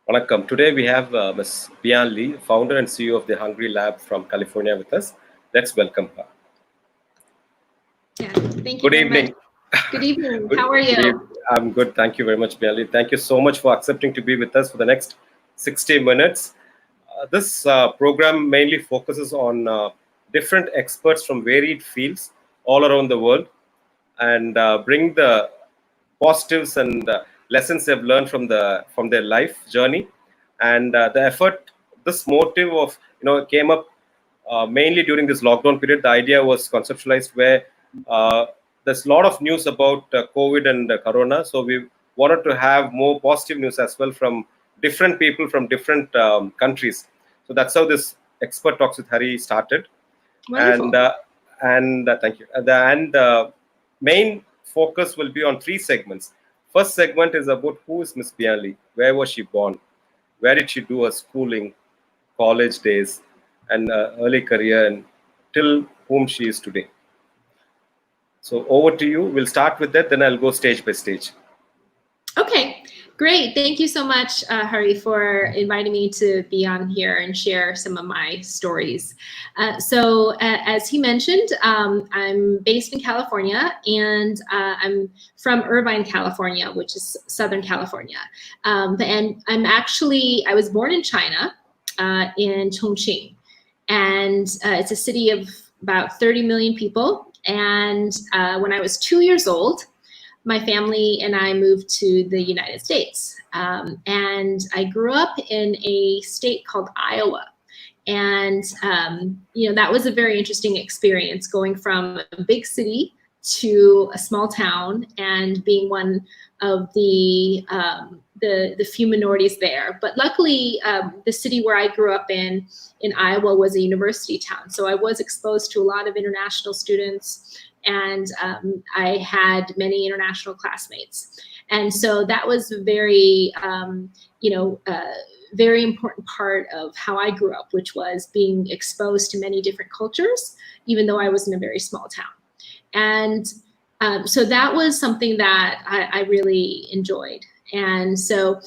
Vanakkam. Today we have Ms. Bian, founder and CEO of the Hungry Lab from California with us. Let's welcome her. Yeah, thank you Good very evening. much. Good evening. Good, How are good you? evening. I'm good. Thank you very much, Bian. Thank you so much for accepting to be with us for the next 60 minutes. This program mainly focuses on different experts from varied fields all around the world and bring the positives and lessons they've learned from their life journey. And the effort, this motive of came up mainly during this lockdown period. The idea was conceptualized where there's a lot of news about COVID and Corona, so we wanted to have more positive news as well from different people from different countries. So that's how this expert talks with Hari started. Wonderful. And thank you. The main focus will be on three segments. First segment is about who is Miss Bian, where was she born, where did she do her schooling, college days, and early career, and till whom she is today. So over to you. We'll start with that, then I'll go stage by stage. Okay, great. Thank you so much, Hari, for inviting me to be on here and share some of my stories. As he mentioned, I'm based in California, and I'm from Irvine, California, which is Southern California. And I was born in China, in Chongqing, and it's a city of about 30 million people. And when I was 2 years old, my family and I moved to the United States. And I grew up in a state called Iowa. And, that was a very interesting experience, going from a big city to a small town and being one of the few minorities there. But luckily, the city where I grew up in Iowa was a university town. So I was exposed to a lot of international students, and I had many international classmates. And so that was a very, very important part of how I grew up, which was being exposed to many different cultures, even though I was in a very small town. And so that was something that I really enjoyed. And so,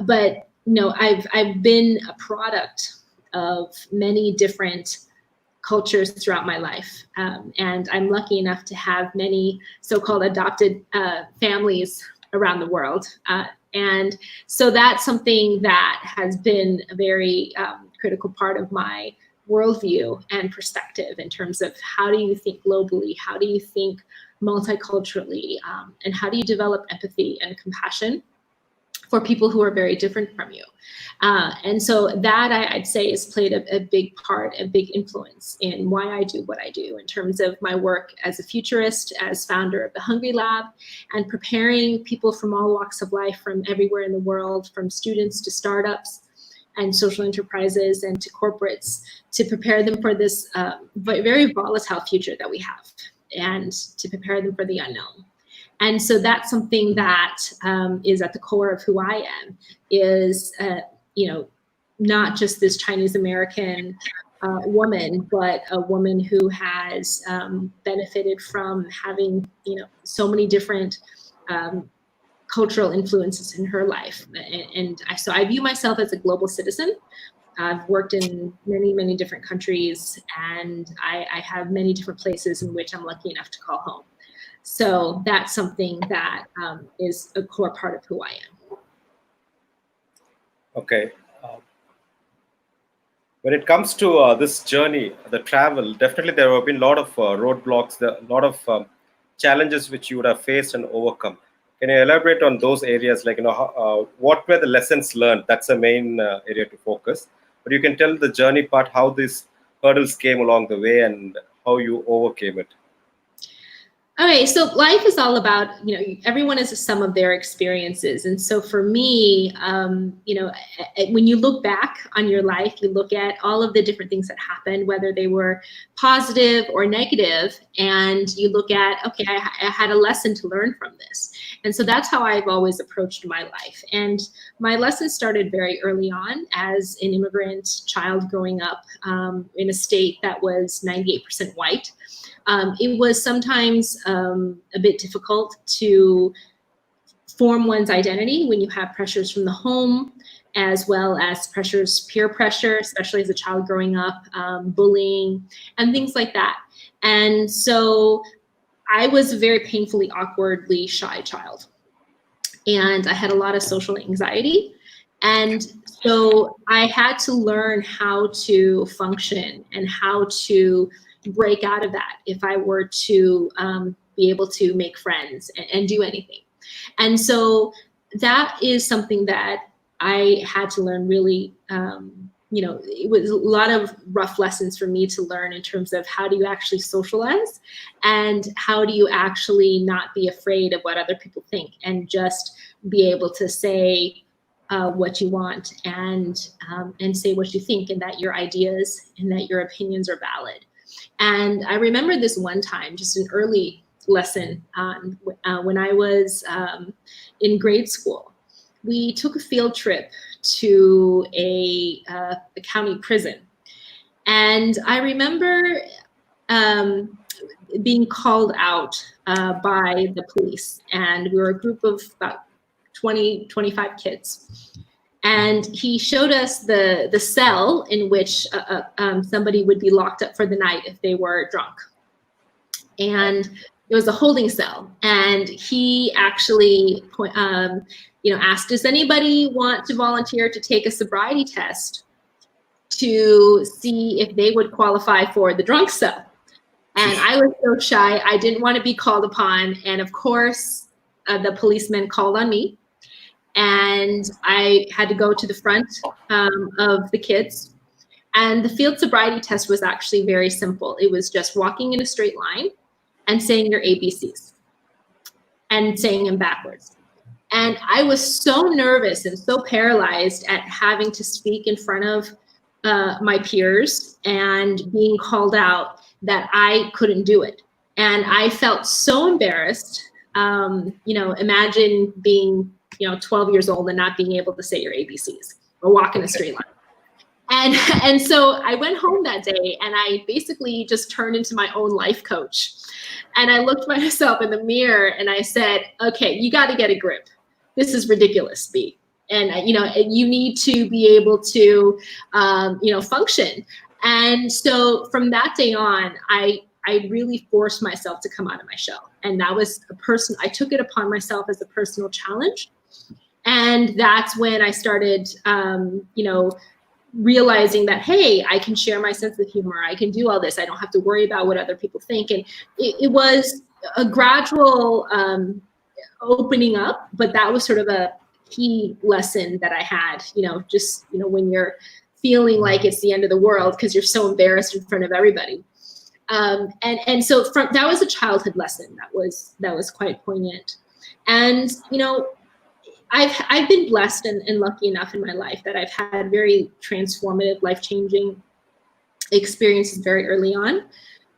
but I've been a product of many different cultures throughout my life. And I'm lucky enough to have many so-called adopted families around the world. And so that's something that has been a very critical part of my worldview and perspective in terms of how do you think globally, how do you think multiculturally, and how do you develop empathy and compassion for people who are very different from you. And so that I'd say has played a big part, a big influence in why I do what I do in terms of my work as a futurist, as founder of the Hungry Lab, and preparing people from all walks of life from everywhere in the world, from students to startups and social enterprises and to corporates, to prepare them for this very volatile future that we have, and to prepare them for the unknown. And so that's something that is at the core of who I am, is, not just this Chinese American woman, but a woman who has benefited from having, so many different cultural influences in her life. So I view myself as a global citizen. I've worked in many, many different countries, and I have many different places in which I'm lucky enough to call home. So that's something that is a core part of who I am. Okay. When it comes to this journey, the travel, definitely there have been a lot of roadblocks, a lot of challenges which you would have faced and overcome. Can you elaborate on those areas? Like, what were the lessons learned? That's the main area to focus. But you can tell the journey part, how these hurdles came along the way and how you overcame it. Okay, so life is all about, everyone is a sum of their experiences. And so for me, when you look back on your life, you look at all of the different things that happened, whether they were positive or negative, and you look at, okay, I had a lesson to learn from this. And so that's how I've always approached my life. And my lesson started very early on as an immigrant child growing up in a state that was 98% white. It was sometimes a bit difficult to form one's identity when you have pressures from the home, as well as peer pressure, especially as a child growing up, bullying, and things like that. And so I was a very painfully, awkwardly shy child. And I had a lot of social anxiety. And so I had to learn how to function and how to break out of that if I were to be able to make friends and do anything. And so that is something that I had to learn really, it was a lot of rough lessons for me to learn in terms of how do you actually socialize and how do you actually not be afraid of what other people think and just be able to say what you want and say what you think and that your ideas and that your opinions are valid. And I remember this one time, just an early lesson when I was in grade school. We took a field trip to a county prison. And I remember being called out by the police. And we were a group of about 20, 25 kids. And he showed us the cell in which somebody would be locked up for the night if they were drunk. And it was a holding cell. And he actually asked, does anybody want to volunteer to take a sobriety test to see if they would qualify for the drunk cell? And I was so shy, I didn't want to be called upon. And of course, the policeman called on me. And I had to go to the front of the kids. And the field sobriety test was actually very simple. It was just walking in a straight line and saying your ABCs and saying them backwards. And I was so nervous and so paralyzed at having to speak in front of my peers and being called out that I couldn't do it. And I felt so embarrassed. Imagine being 12 years old and not being able to say your ABCs or walk in a straight line. And so I went home that day and I basically just turned into my own life coach. And I looked myself in the mirror and I said, okay, you got to get a grip. This is ridiculous, B. And, you need to be able to, function. And so from that day on, I really forced myself to come out of my shell. And that was I took it upon myself as a personal challenge. And that's when I started, realizing that, hey, I can share my sense of humor. I can do all this. I don't have to worry about what other people think. And it was a gradual opening up, but that was sort of a key lesson that I had, when you're feeling like it's the end of the world because you're so embarrassed in front of everybody. And so that was a childhood lesson that was quite poignant. And, I've been blessed and lucky enough in my life that I've had very transformative, life-changing experiences very early on.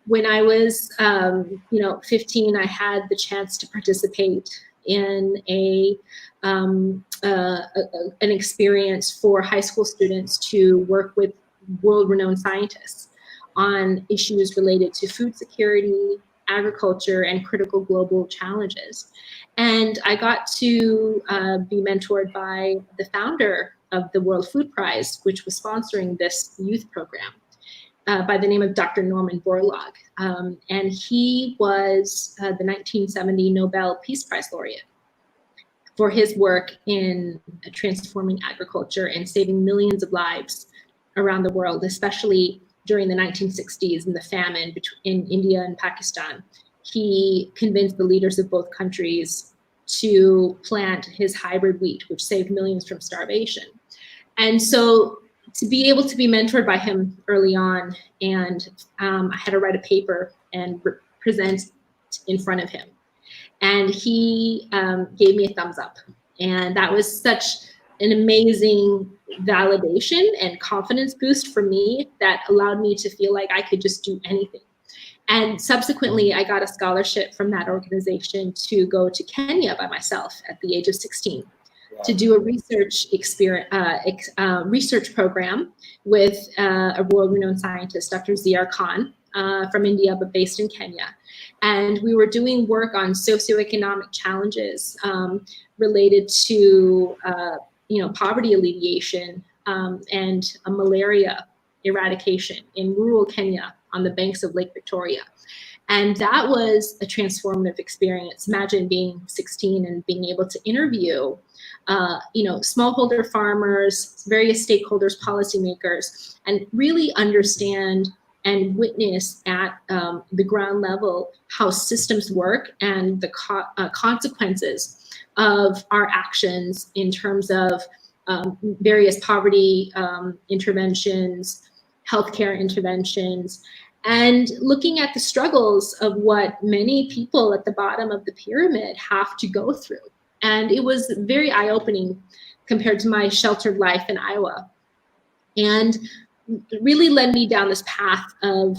When I was, 15, I had the chance to participate in an experience for high school students to work with world-renowned scientists on issues related to food security, agriculture, and critical global challenges. And I got to be mentored by the founder of the World Food Prize, which was sponsoring this youth program, by the name of Dr. Norman Borlaug. And he was the 1970 Nobel Peace Prize laureate for his work in transforming agriculture and saving millions of lives around the world, especially during the 1960s and the famine in India and Pakistan. He convinced the leaders of both countries to plant his hybrid wheat, which saved millions from starvation. And so to be able to be mentored by him early on, and I had to write a paper and present in front of him. And he gave me a thumbs up. And that was such an amazing validation and confidence boost for me that allowed me to feel like I could just do anything. And subsequently, I got a scholarship from that organization to go to Kenya by myself at the age of 16 to do a research program with a world-renowned scientist, Dr. Ziar Khan, from India, but based in Kenya. And we were doing work on socioeconomic challenges related to poverty alleviation and malaria eradication in rural Kenya on the banks of Lake Victoria. And that was a transformative experience. Imagine being 16 and being able to interview smallholder farmers, various stakeholders, policymakers, and really understand and witness at the ground level how systems work and the consequences of our actions in terms of various poverty interventions, healthcare interventions, and looking at the struggles of what many people at the bottom of the pyramid have to go through. And it was very eye-opening compared to my sheltered life in Iowa. And really led me down this path of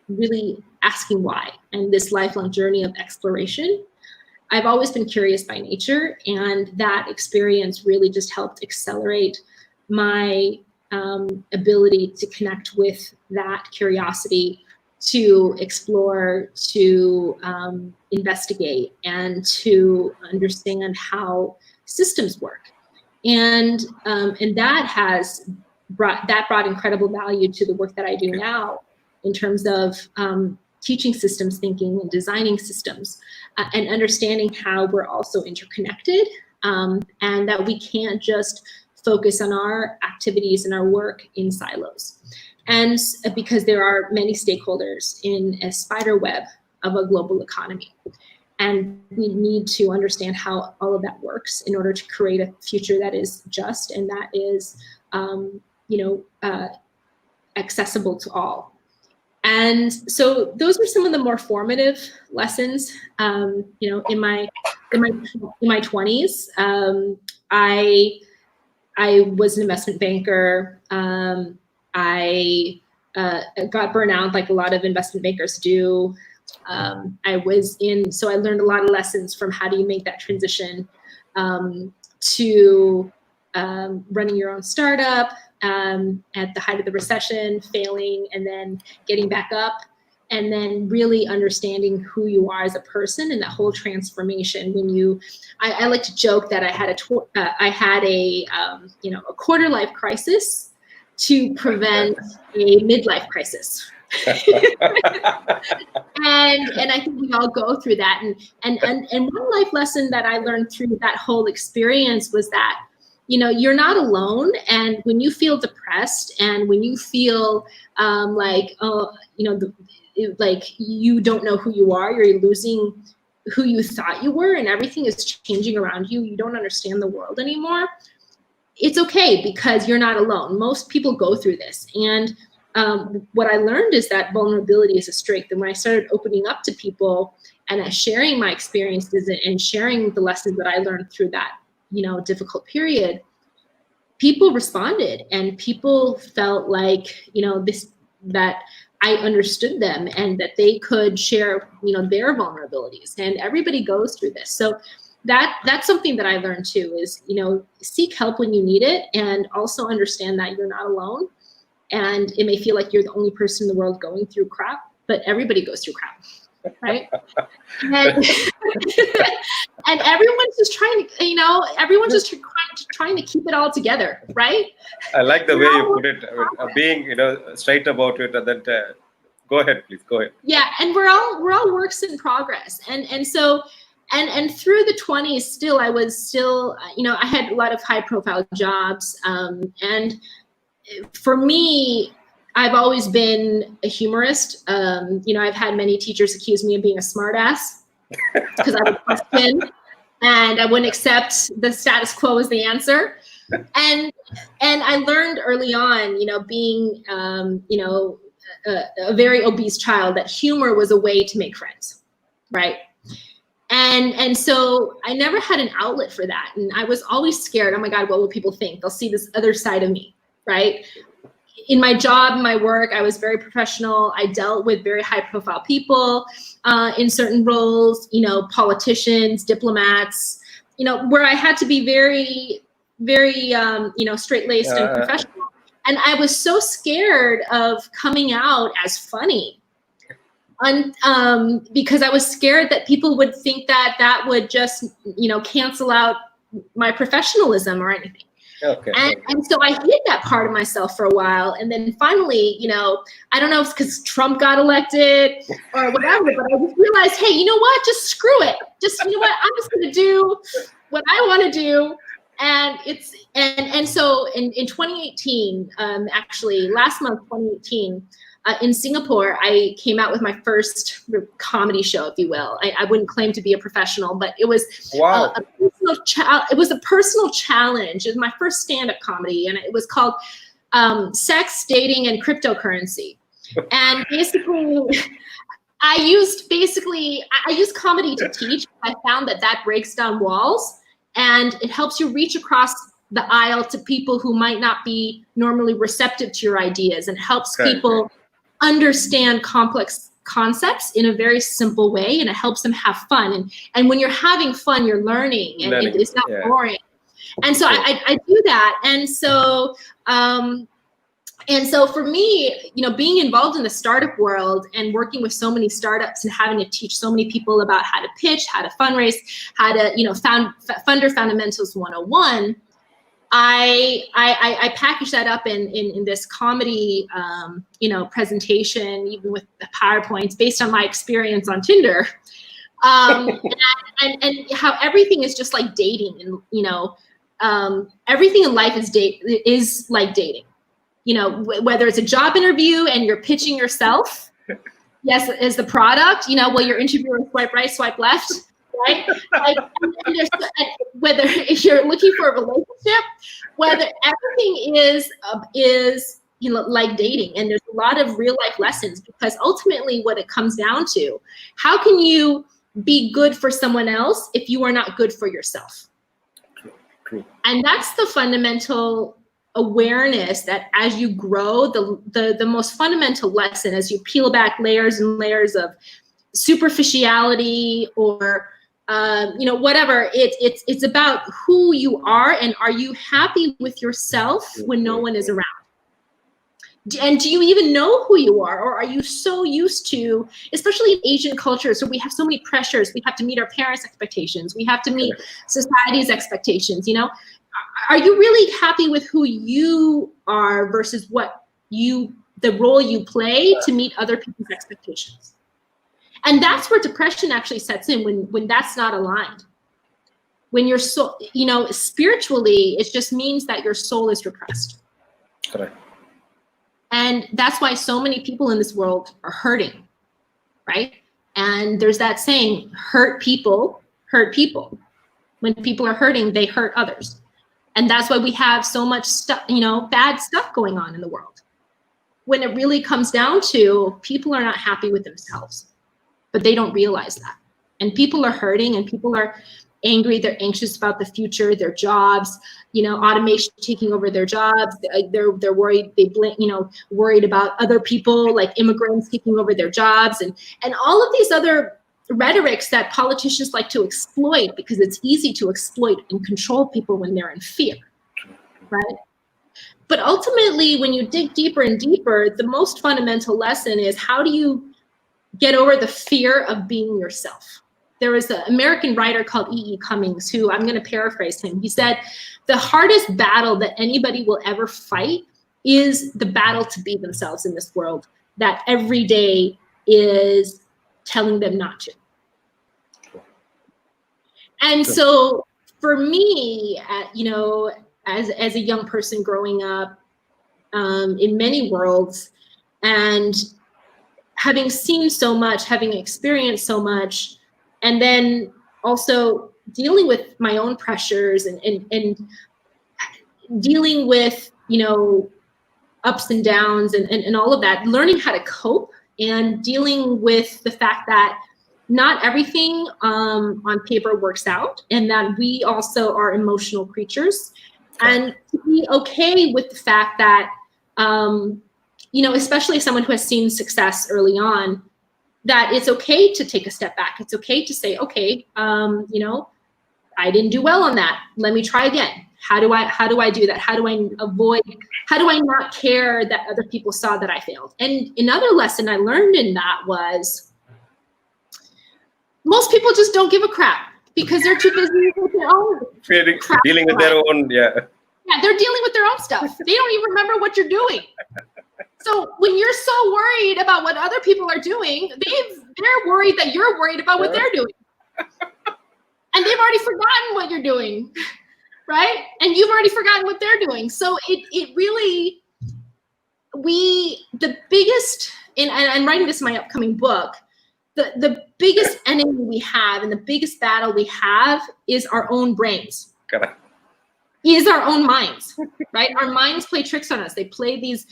really asking why, and this lifelong journey of exploration. I've always been curious by nature, and that experience really just helped accelerate my ability to connect with that curiosity, to explore, to investigate, and to understand how systems work. And that has brought incredible value to the work that I do now in terms of teaching systems thinking and designing systems and understanding how we're also interconnected, and that we can't just focus on our activities and our work in silos. And because there are many stakeholders in a spider web of a global economy. And we need to understand how all of that works in order to create a future that is just and that is accessible to all. And so those were some of the more formative lessons. In my 20s, I was an investment banker. I got burnt out like a lot of investment bankers do. So I learned a lot of lessons from how do you make that transition to running your own startup at the height of the recession, failing, and then getting back up, and then really understanding who you are as a person and that whole transformation. I like to joke that I had a quarter life crisis to prevent a midlife crisis. and I think we all go through that. And one life lesson that I learned through that whole experience was that, you're not alone. And when you feel depressed and when you feel like you don't know who you are, you're losing who you thought you were, and everything is changing around you, you don't understand the world anymore, it's okay, because you're not alone. Most people go through this. And what I learned is that vulnerability is a strength. And when I started opening up to people and sharing my experiences and sharing the lessons that I learned through that, difficult period, people responded, and people felt like, that I understood them and that they could share, their vulnerabilities. And everybody goes through this. So that's something that I learned too, is, seek help when you need it, and also understand that you're not alone. And it may feel like you're the only person in the world going through crap, but everybody goes through crap, right? And everyone's just trying to, trying to keep it all together, right? I like the way you put it, being, straight about it, and then go ahead, please, go ahead. Yeah, and we're all works in progress, and so. And through the 20s, still, I had a lot of high profile jobs. And for me, I've always been a humorist. I've had many teachers accuse me of being a smartass because I would question and I wouldn't accept the status quo as the answer. And I learned early on, being, a very obese child, that humor was a way to make friends, right? And so I never had an outlet for that. And I was always scared. Oh my God, what will people think? They'll see this other side of me, right? In my job, my work, I was very professional. I dealt with very high profile people in certain roles, politicians, diplomats, where I had to be very, very, straight-laced and professional. And I was so scared of coming out as funny because I was scared that people would think that that would just, cancel out my professionalism or anything. Okay. And so I hid that part of myself for a while. And then finally, I don't know if it's because Trump got elected or whatever, but I just realized, hey, you know what? Just screw it. Just, you know what? I'm just going to do what I want to do. And so in 2018, actually last month, 2018, in Singapore, I came out with my first comedy show, if you will. I wouldn't claim to be a professional, but it was it was a personal challenge. It was my first stand-up comedy, and it was called Sex, Dating, and Cryptocurrency. And basically, I used comedy to teach. I found that breaks down walls, and it helps you reach across the aisle to people who might not be normally receptive to your ideas, and helps people understand complex concepts in a very simple way, and it helps them have fun. And when you're having fun, you're learning, and it's not boring. And so I do that. And so for me, being involved in the startup world and working with so many startups and having to teach so many people about how to pitch, how to fundraise, how to, Funder Fundamentals 101, I packaged that up in this comedy, presentation, even with the PowerPoints based on my experience on Tinder, and how everything is just like dating, and everything in life is like dating. Whether it's a job interview and you're pitching yourself, yes, as the product, while your interviewer swipe right, swipe left. Right? And whether if you're looking for a relationship, whether everything is like dating, and there's a lot of real life lessons, because ultimately what it comes down to, how can you be good for someone else if you are not good for yourself? True. And that's the fundamental awareness, that as you grow, the most fundamental lesson, as you peel back layers and layers of superficiality or whatever, it's about who you are, and are you happy with yourself when no one is around? And do you even know who you are, or are you so used to, especially in Asian cultures, where we have so many pressures? We have to meet our parents' expectations. We have to meet society's expectations. Are you really happy with who you are versus the role you play to meet other people's expectations? And that's where depression actually sets in, when that's not aligned. When you're spiritually, it just means that your soul is repressed. Correct. And that's why so many people in this world are hurting, right? And there's that saying, hurt people hurt people. When people are hurting, they hurt others. And that's why we have so much stuff, bad stuff going on in the world. When it really comes down to, people are not happy with themselves, but they don't realize that. And people are hurting, and people are angry. They're anxious about the future, their jobs, automation taking over their jobs. They're worried. Worried about other people, like immigrants taking over their jobs, and all of these other rhetorics that politicians like to exploit, because it's easy to exploit and control people when they're in fear, right? But ultimately, when you dig deeper and deeper, the most fundamental lesson is, how do you get over the fear of being yourself? There was an American writer called E.E. Cummings, who, I'm going to paraphrase him. He said, the hardest battle that anybody will ever fight is the battle to be themselves in this world that every day is telling them not to. And so for me, as a young person growing up in many worlds, and having seen so much, having experienced so much, and then also dealing with my own pressures and dealing with, ups and downs and all of that, learning how to cope, and dealing with the fact that not everything on paper works out, and that we also are emotional creatures, and to be okay with the fact that, especially someone who has seen success early on, that it's okay to take a step back. It's okay to say, okay, I didn't do well on that. Let me try again. How do I do that? How do I not care that other people saw that I failed? And another lesson I learned in that was most people just don't give a crap because they're too busy with their own crap. Dealing with their own, Yeah, they're dealing with their own stuff. They don't even remember what you're doing. So when you're so worried about what other people are doing, they're worried that you're worried about what they're doing. And they've already forgotten what you're doing, right? And you've already forgotten what they're doing. So it really, the biggest, and I'm writing this in my upcoming book, the biggest enemy we have and the biggest battle we have is our own brains. Correct. Is our own minds, right? Our minds play tricks on us. They play these,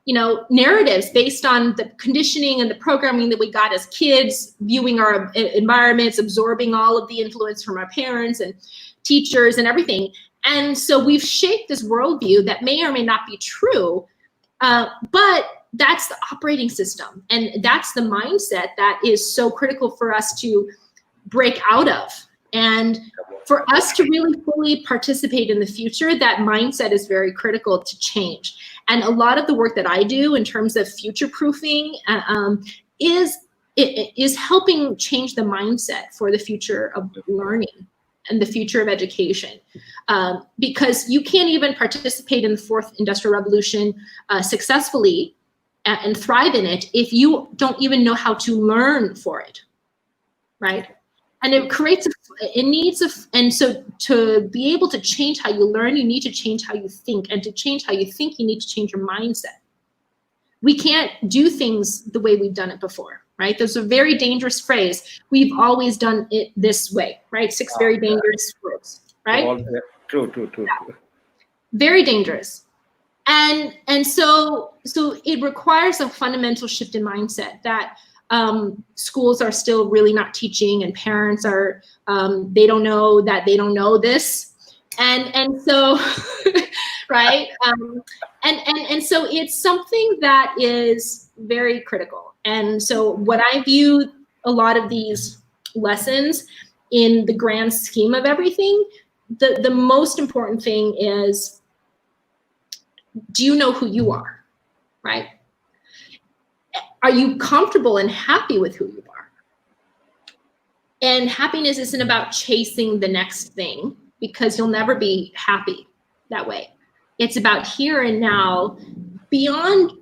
narratives based on the conditioning and the programming that we got as kids, viewing our environments, absorbing all of the influence from our parents and teachers and everything. And so we've shaped this worldview that may or may not be true, but that's the operating system. And that's the mindset that is so critical for us to break out of. And for us to really fully participate in the future, that mindset is very critical to change. And a lot of the work that I do in terms of future proofing is helping change the mindset for the future of learning and the future of education. Because you can't even participate in the fourth industrial revolution successfully and thrive in it if you don't even know how to learn for it, right? And it creates, and so to be able to change how you learn, you need to change how you think. And to change how you think, you need to change your mindset. We can't do things the way we've done it before, right? There's a very dangerous phrase. We've always done it this way, right? 6 very dangerous words, right? True. Yeah. Very dangerous. And so it requires a fundamental shift in mindset that schools are still really not teaching, and parents are, they don't know that they don't know this. And so, right? And so it's something that is very critical. And so what I view a lot of these lessons in the grand scheme of everything, the most important thing is, do you know who you are, right? Are you comfortable and happy with who you are? And happiness isn't about chasing the next thing, because you'll never be happy that way. It's about here and now, beyond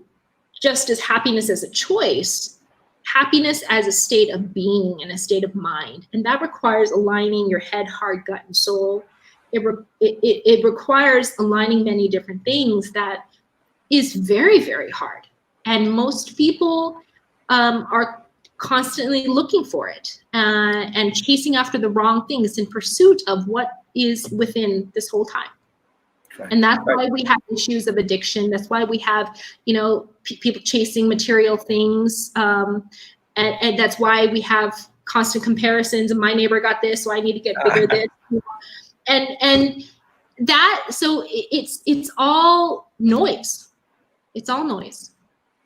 just as happiness as a choice, happiness as a state of being and a state of mind. And that requires aligning your head, heart, gut, and soul. It requires aligning many different things that is very, very hard. And most people are constantly looking for it and chasing after the wrong things in pursuit of what is within this whole time. Right. And that's why we have issues of addiction. That's why we have, people chasing material things. And that's why we have constant comparisons. And my neighbor got this, so I need to get bigger than this. And that, so it's all noise. It's all noise.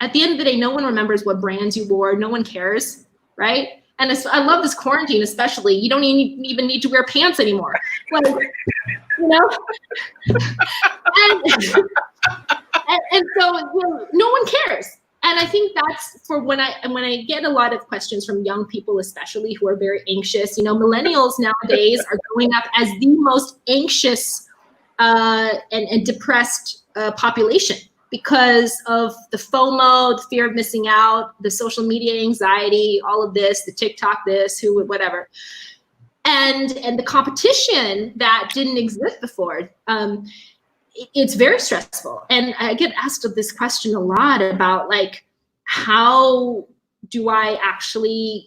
At the end of the day, no one remembers what brands you wore. No one cares, right? And I love this quarantine, especially. You don't even need to wear pants anymore. Like, and so no one cares. And I think that's for when I get a lot of questions from young people, especially, who are very anxious. Millennials nowadays are growing up as the most anxious and depressed population, because of the FOMO, the fear of missing out, the social media anxiety, all of this, the TikTok this, whatever. And the competition that didn't exist before, it's very stressful. And I get asked this question a lot about, like, how do I actually,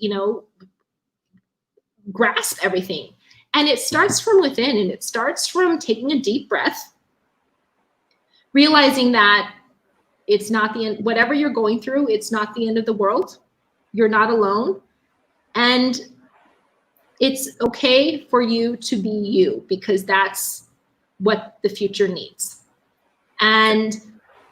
grasp everything? And it starts from within, and it starts from taking a deep breath, realizing that it's not the end. Whatever you're going through, it's not the end of the world. You're not alone. And it's okay for you to be you, because that's what the future needs. And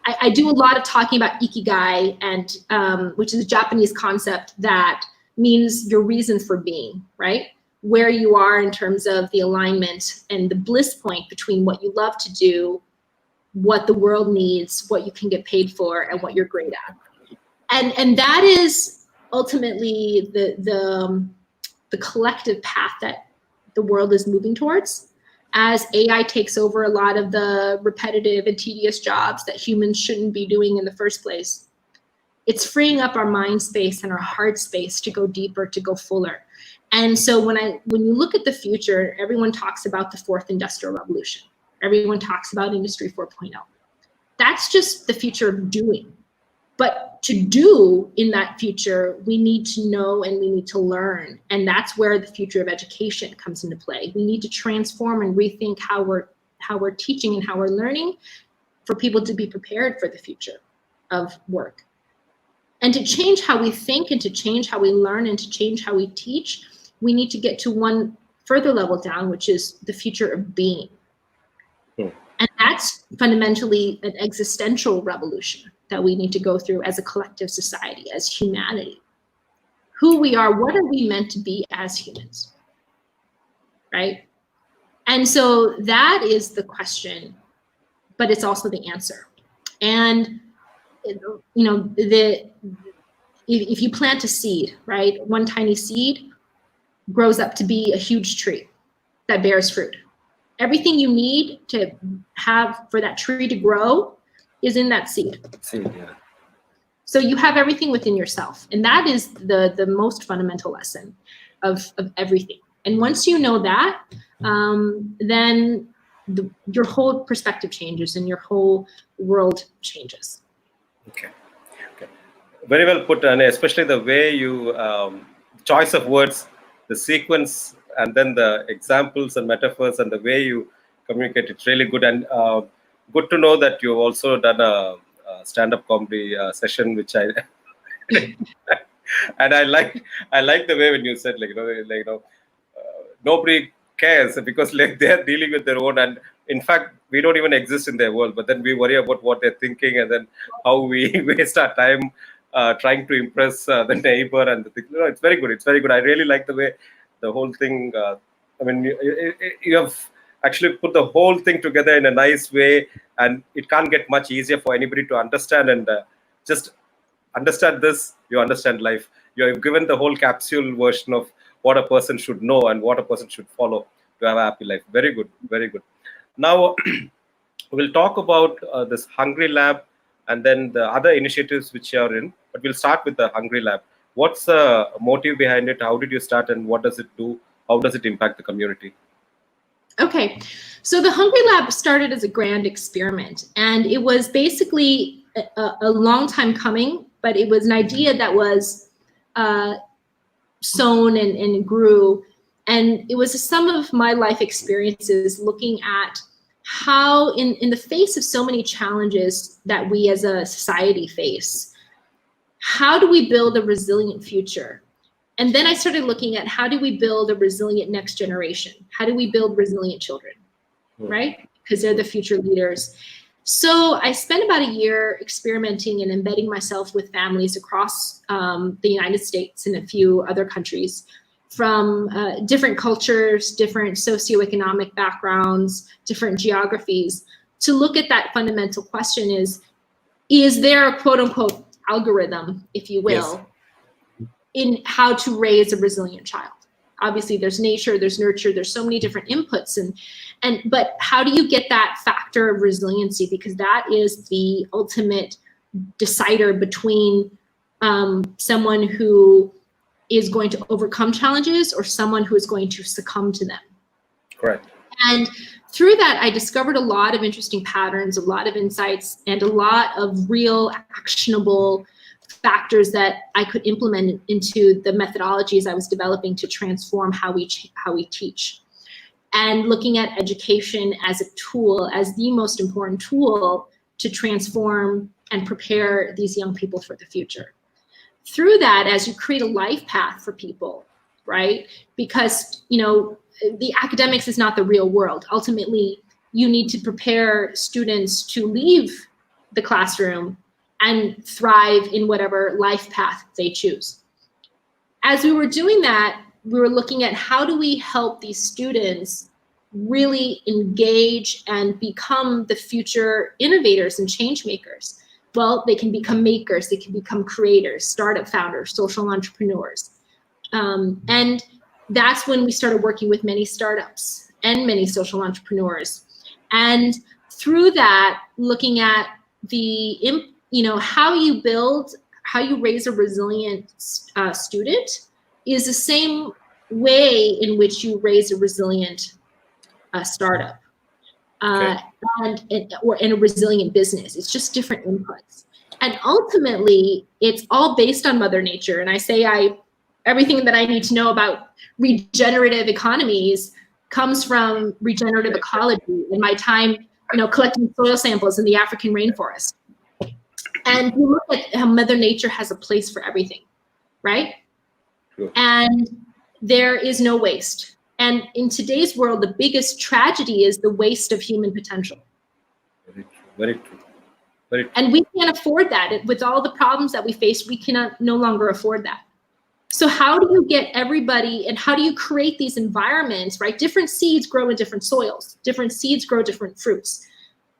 I do a lot of talking about ikigai, and which is a Japanese concept that means your reason for being, right? where you are in terms of the alignment and the bliss point between what you love to do, what the world needs, what you can get paid for, and what you're great at. And that is ultimately the collective path that the world is moving towards. As AI takes over a lot of the repetitive and tedious jobs that humans shouldn't be doing in the first place, it's freeing up our mind space and our heart space to go deeper, to go fuller. And so when you look at the future, everyone talks about the fourth industrial revolution. Everyone talks about Industry 4.0. That's just the future of doing. But to do in that future, we need to know and we need to learn. And that's where the future of education comes into play. We need to transform and rethink how we're teaching and how we're learning for people to be prepared for the future of work. And to change how we think and to change how we learn and to change how we teach, we need to get to one further level down, which is the future of being. And that's fundamentally an existential revolution that we need to go through as a collective society, as humanity. Who we are, what are we meant to be as humans, right? And so that is the question, but it's also the answer. And you know, if you plant a seed, right, one tiny seed grows up to be a huge tree that bears fruit. Everything you need to have for that tree to grow is in that seed. Yeah. So you have everything within yourself. And that is the most fundamental lesson of everything. And once you know that, then your whole perspective changes and your whole world changes. Okay. Very well put, and especially the way you, choice of words, the sequence, and then the examples and metaphors and the way you communicate, it's really good. And good to know that you've also done a stand-up comedy session, which I and I like the way when you said nobody cares because like they're dealing with their own, and in fact we don't even exist in their world, but then we worry about what they're thinking and then how we waste our time trying to impress the neighbor and the thing. No, it's very good. It's very good. I really like the way the whole thing. I mean, you have actually put the whole thing together in a nice way, and it can't get much easier for anybody to understand. And just understand this, you understand life. You have given the whole capsule version of what a person should know and what a person should follow to have a happy life. Very good, very good. Now we'll talk about this Hungry Lab and then the other initiatives which you are in. But we'll start with the Hungry Lab. What's the motive behind it? How did you start, and what does it do? How does it impact the community? Okay, so the Hungry Lab started as a grand experiment, and it was basically a long time coming, but it was an idea that was sown and grew, and it was a sum of my life experiences looking at how in the face of so many challenges that we as a society face, how do we build a resilient future? And then I started looking at how do we build a resilient next generation? How do we build resilient children, right? Because they're the future leaders. So I spent about a year experimenting and embedding myself with families across the United States and a few other countries from different cultures, different socioeconomic backgrounds, different geographies, to look at that fundamental question is there a quote unquote algorithm, if you will, yes, in how to raise a resilient child? Obviously there's nature, there's nurture, there's so many different inputs, but how do you get that factor of resiliency? Because that is the ultimate decider between someone who is going to overcome challenges or someone who is going to succumb to them. Correct. And through that, I discovered a lot of interesting patterns, a lot of insights, and a lot of real actionable factors that I could implement into the methodologies I was developing to transform how we teach. And looking at education as a tool, as the most important tool to transform and prepare these young people for the future. Through that, as you create a life path for people, right? Because, you know, the academics is not the real world. Ultimately, you need to prepare students to leave the classroom and thrive in whatever life path they choose. As we were doing that, we were looking at how do we help these students really engage and become the future innovators and change makers. Well, they can become makers, they can become creators, startup founders, social entrepreneurs. And that's when we started working with many startups and many social entrepreneurs. And through that, looking at the, how you raise a resilient student is the same way in which you raise a resilient startup and a resilient business. It's just different inputs. And ultimately, it's all based on Mother Nature. And I say everything that I need to know about regenerative economies comes from regenerative ecology in my time, collecting soil samples in the African rainforest. And you look at how Mother Nature has a place for everything, right? Sure. And there is no waste. And in today's world, the biggest tragedy is the waste of human potential. Very true. Very true. Very true. And we can't afford that. With all the problems that we face, we cannot no longer afford that. So how do you get everybody, and how do you create these environments, right? Different seeds grow in different soils. Different seeds grow different fruits.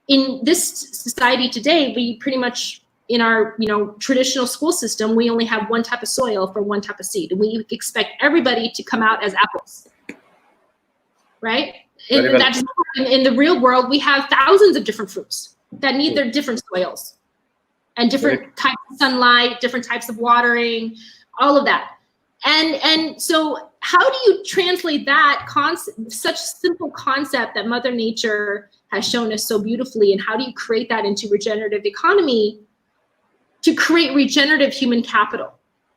In this society today, we pretty much, in our traditional school system, we only have one type of soil for one type of seed. And we expect everybody to come out as apples, right? In the real world, we have thousands of different fruits that need their different soils and different types of sunlight, different types of watering, all of that. And so how do you translate that concept, such simple concept that Mother Nature has shown us so beautifully, and how do you create that into regenerative economy to create regenerative human capital,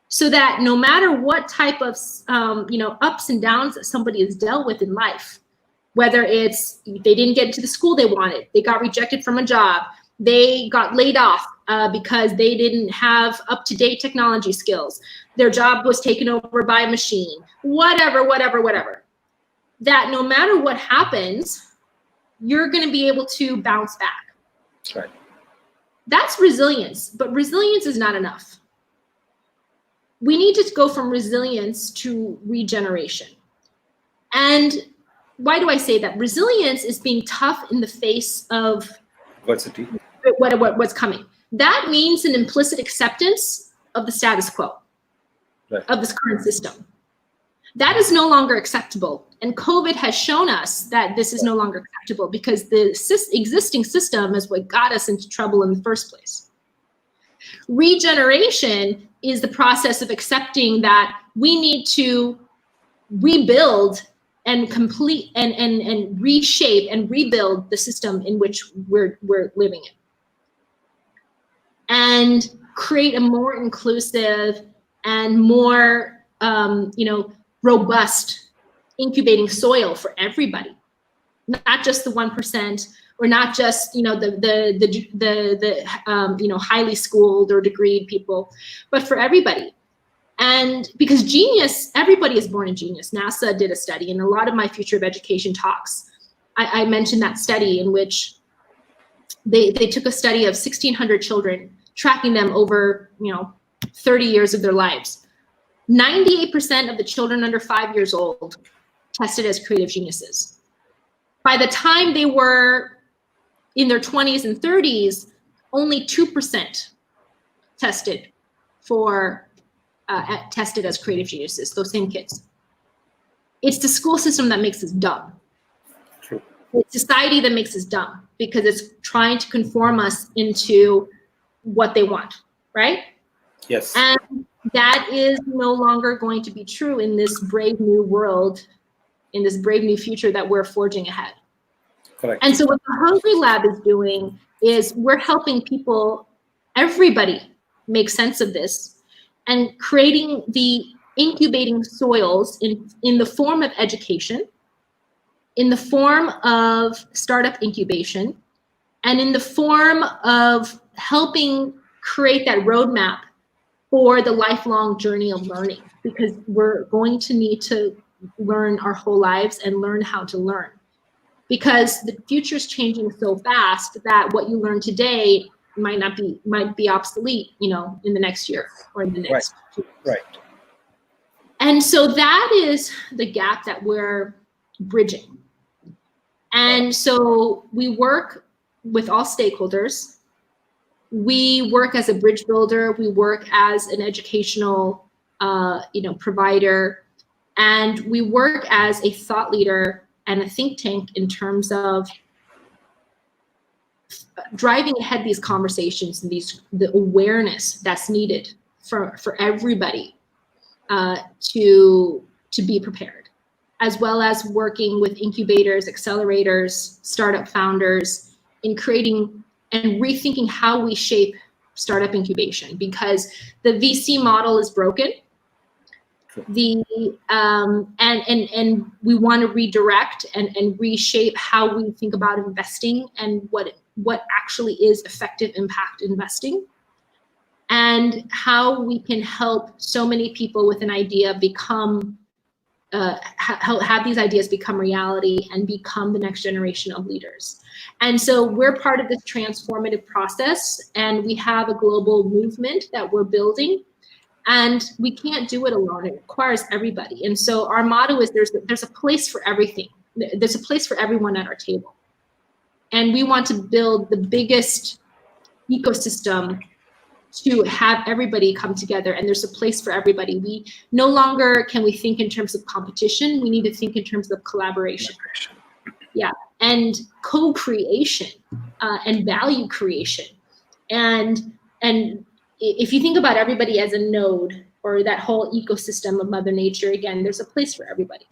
so that no matter what type of ups and downs that somebody has dealt with in life, whether it's they didn't get into the school they wanted, they got rejected from a job, they got laid off because they didn't have up-to-date technology skills, their job was taken over by a machine, whatever, that no matter what happens, you're going to be able to bounce back. Right. That's resilience, but resilience is not enough. We need to go from resilience to regeneration. And why do I say that? Resilience is being tough in the face of adversity. What's coming. That means an implicit acceptance of the status quo, right, of this current system. That is no longer acceptable. And COVID has shown us that this is no longer acceptable, because the existing system is what got us into trouble in the first place. Regeneration is the process of accepting that we need to rebuild and complete and reshape and rebuild the system in which we're living in, and create a more inclusive and more robust incubating soil for everybody, not just the 1%, or not just the highly schooled or degreed people, but for everybody. And because genius, everybody is born a genius. NASA did a study, and a lot of my Future of Education talks, I mentioned that study in which they took a study of 1,600 children, tracking them over 30 years of their lives. 98% of the children under 5 years old tested as creative geniuses. By the time they were in their 20s and 30s, only 2% tested as creative geniuses, those same kids. It's the school system that makes us dumb. True. It's society that makes us dumb, because it's trying to conform us into what they want, right? Yes. And that is no longer going to be true in this brave new world, in this brave new future that we're forging ahead. Correct. And so what the Hungry Lab is doing is we're helping people, everybody, make sense of this, and creating the incubating soils in the form of education, in the form of startup incubation, and in the form of helping create that roadmap for the lifelong journey of learning, because we're going to need to learn our whole lives and learn how to learn, because the future is changing so fast that what you learn today might be obsolete, in the next year or in the next 2 years. Right. And so that is the gap that we're bridging. And so we work with all stakeholders. We work as a bridge builder. We work as an educational, provider, and we work as a thought leader and a think tank in terms of driving ahead these conversations and the awareness that's needed for everybody to be prepared, as well as working with incubators, accelerators, startup founders in creating and rethinking how we shape startup incubation, because the VC model is broken. And we want to redirect and reshape how we think about investing and what actually is effective impact investing, and how we can help so many people with an idea become have these ideas become reality and become the next generation of leaders. And so we're part of this transformative process, and we have a global movement that we're building, and we can't do it alone. It requires everybody. And so our motto is there's a place for everything. There's a place for everyone at our table. And we want to build the biggest ecosystem to have everybody come together, and there's a place for everybody. We no longer can we think in terms of competition. We need to think in terms of collaboration. Yeah, and co-creation and value creation. And if you think about everybody as a node or that whole ecosystem of Mother Nature, again, there's a place for everybody,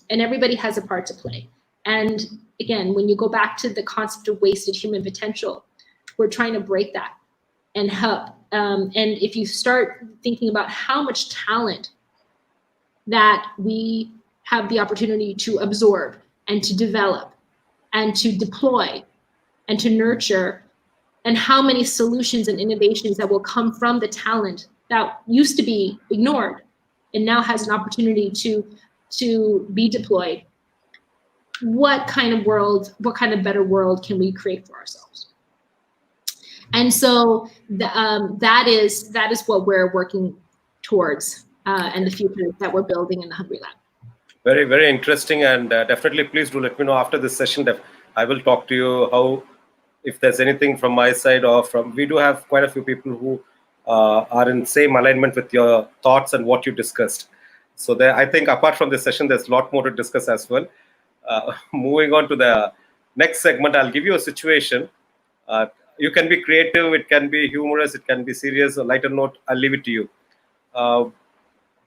and everybody has a part to play. And again, when you go back to the concept of wasted human potential, we're trying to break that and help. And if you start thinking about how much talent that we have the opportunity to absorb and to develop and to deploy and to nurture, and how many solutions and innovations that will come from the talent that used to be ignored and now has an opportunity to be deployed, what kind of better world can we create for ourselves? And so that is what we're working towards, and the future that we're building in the Hungry Lab. Very, very interesting, and definitely please do let me know after this session that I will talk to you how, if there's anything from my side or from, we do have quite a few people who are in same alignment with your thoughts and what you discussed. So there, I think apart from this session, there's a lot more to discuss as well. Moving on to the next segment, I'll give you a situation. You can be creative, it can be humorous, it can be serious, a lighter note, I'll leave it to you.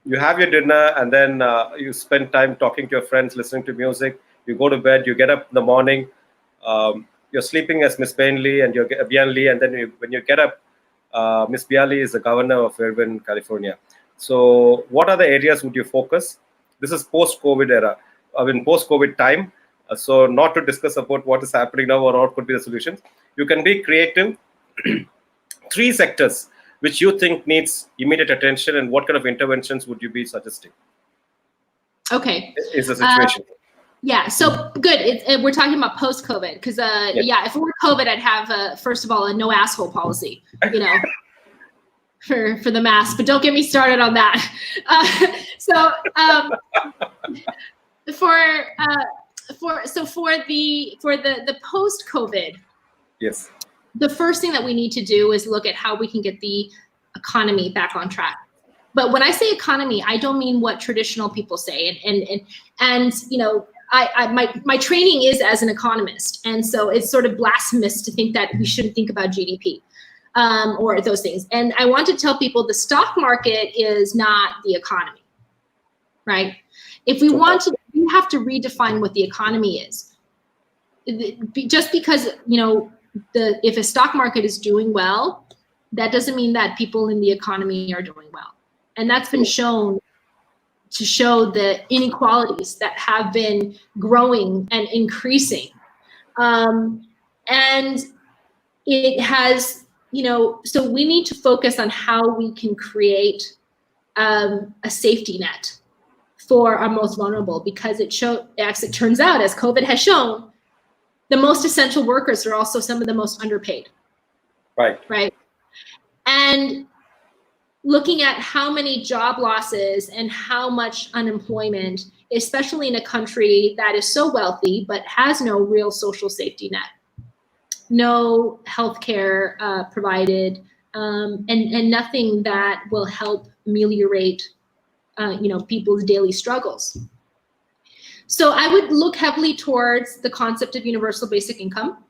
You have your dinner, and then you spend time talking to your friends, listening to music. You go to bed, you get up in the morning, you're sleeping as Miss Bian Lee, and you're Bian Lee, and then when you get up, Miss Bian Lee is the governor of Irvine, California. So what are the areas would you focus? This is post-COVID era, post-COVID time. So not to discuss about what is happening now or what could be the solutions. You can be creative. 3 sectors which you think needs immediate attention, and what kind of interventions would you be suggesting? Okay. Is the situation. Yeah, so good. We're talking about post-COVID, because yeah, if it were COVID, I'd have first of all a no asshole policy, for the mask. But don't get me started on that. For the post-COVID, yes, the first thing that we need to do is look at how we can get the economy back on track. But when I say economy, I don't mean what traditional people say. And my training is as an economist, and so it's sort of blasphemous to think that we shouldn't think about GDP or those things. And I want to tell people the stock market is not the economy, right? If we want to, we have to redefine what the economy is. Just because if a stock market is doing well, that doesn't mean that people in the economy are doing well. And that's been shown to show the inequalities that have been growing and increasing. And it has, so we need to focus on how we can create a safety net for our most vulnerable, because as it turns out, as COVID has shown, the most essential workers are also some of the most underpaid. Right. Right. And looking at how many job losses and how much unemployment, especially in a country that is so wealthy but has no real social safety net, no healthcare provided, and nothing that will help ameliorate people's daily struggles. So I would look heavily towards the concept of universal basic income.